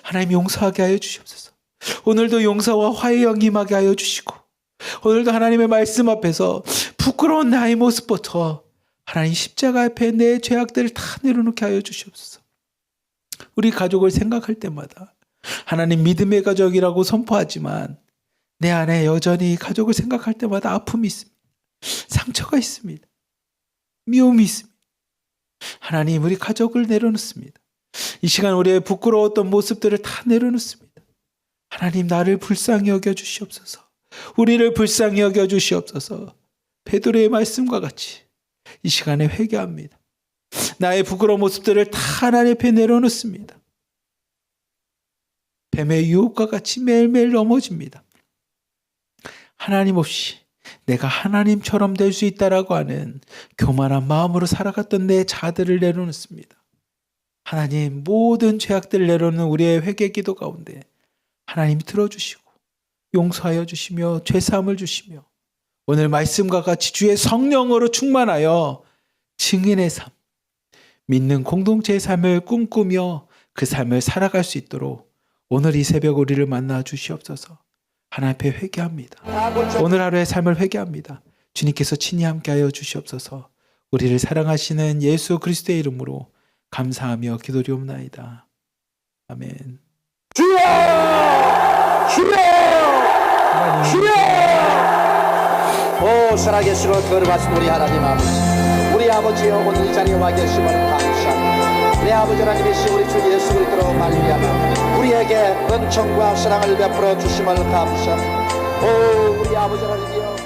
하나님 용서하게 하여 주시옵소서. 오늘도 용서와 화해 영이 임하게 하여 주시고 오늘도 하나님의 말씀 앞에서 부끄러운 나의 모습부터 하나님 십자가 앞에 내 죄악들을 다 내려놓게 하여 주시옵소서. 우리 가족을 생각할 때마다 하나님 믿음의 가족이라고 선포하지만 내 안에 여전히 가족을 생각할 때마다 아픔이 있습니다. 상처가 있습니다. 미움이 있습니다. 하나님 우리 가족을 내려놓습니다. 이 시간 우리의 부끄러웠던 모습들을 다 내려놓습니다. 하나님 나를 불쌍히 여겨주시옵소서. 우리를 불쌍히 여겨주시옵소서. 베드로의 말씀과 같이 이 시간에 회개합니다. 나의 부끄러운 모습들을 다 하나님 앞에 내려놓습니다. 뱀의 유혹과 같이 매일매일 넘어집니다. 하나님 없이 내가 하나님처럼 될 수 있다라고 하는 교만한 마음으로 살아갔던 내 자들을 내려놓습니다. 하나님 모든 죄악들을 내려놓는 우리의 회개 기도 가운데 하나님이 들어주시고 용서하여 주시며 죄사함을 주시며 오늘 말씀과 같이 주의 성령으로 충만하여 증인의 삶, 믿는 공동체의 삶을 꿈꾸며 그 삶을 살아갈 수 있도록 오늘 이 새벽 우리를 만나 주시옵소서. 하나님 앞에 회개합니다. 오늘 하루의 삶을 회개합니다. 주님께서 친히 함께하여 주시옵소서. 우리를 사랑하시는 예수 그리스도의 이름으로 감사하며 기도리옵나이다. 아멘. 주여! 주여! 주여! 오 살아계시고 거룩하신 우리 하나님 아버지, 우리 아버지여 오늘 이 자리에 와 계심을 감사합니다. 내 아버지 하나님이시 우리 주 예수 그리스도로 말미암아 우리에게 은총과 사랑을 베풀어 주심을 감사합니다. 오 우리 아버지 하나님이여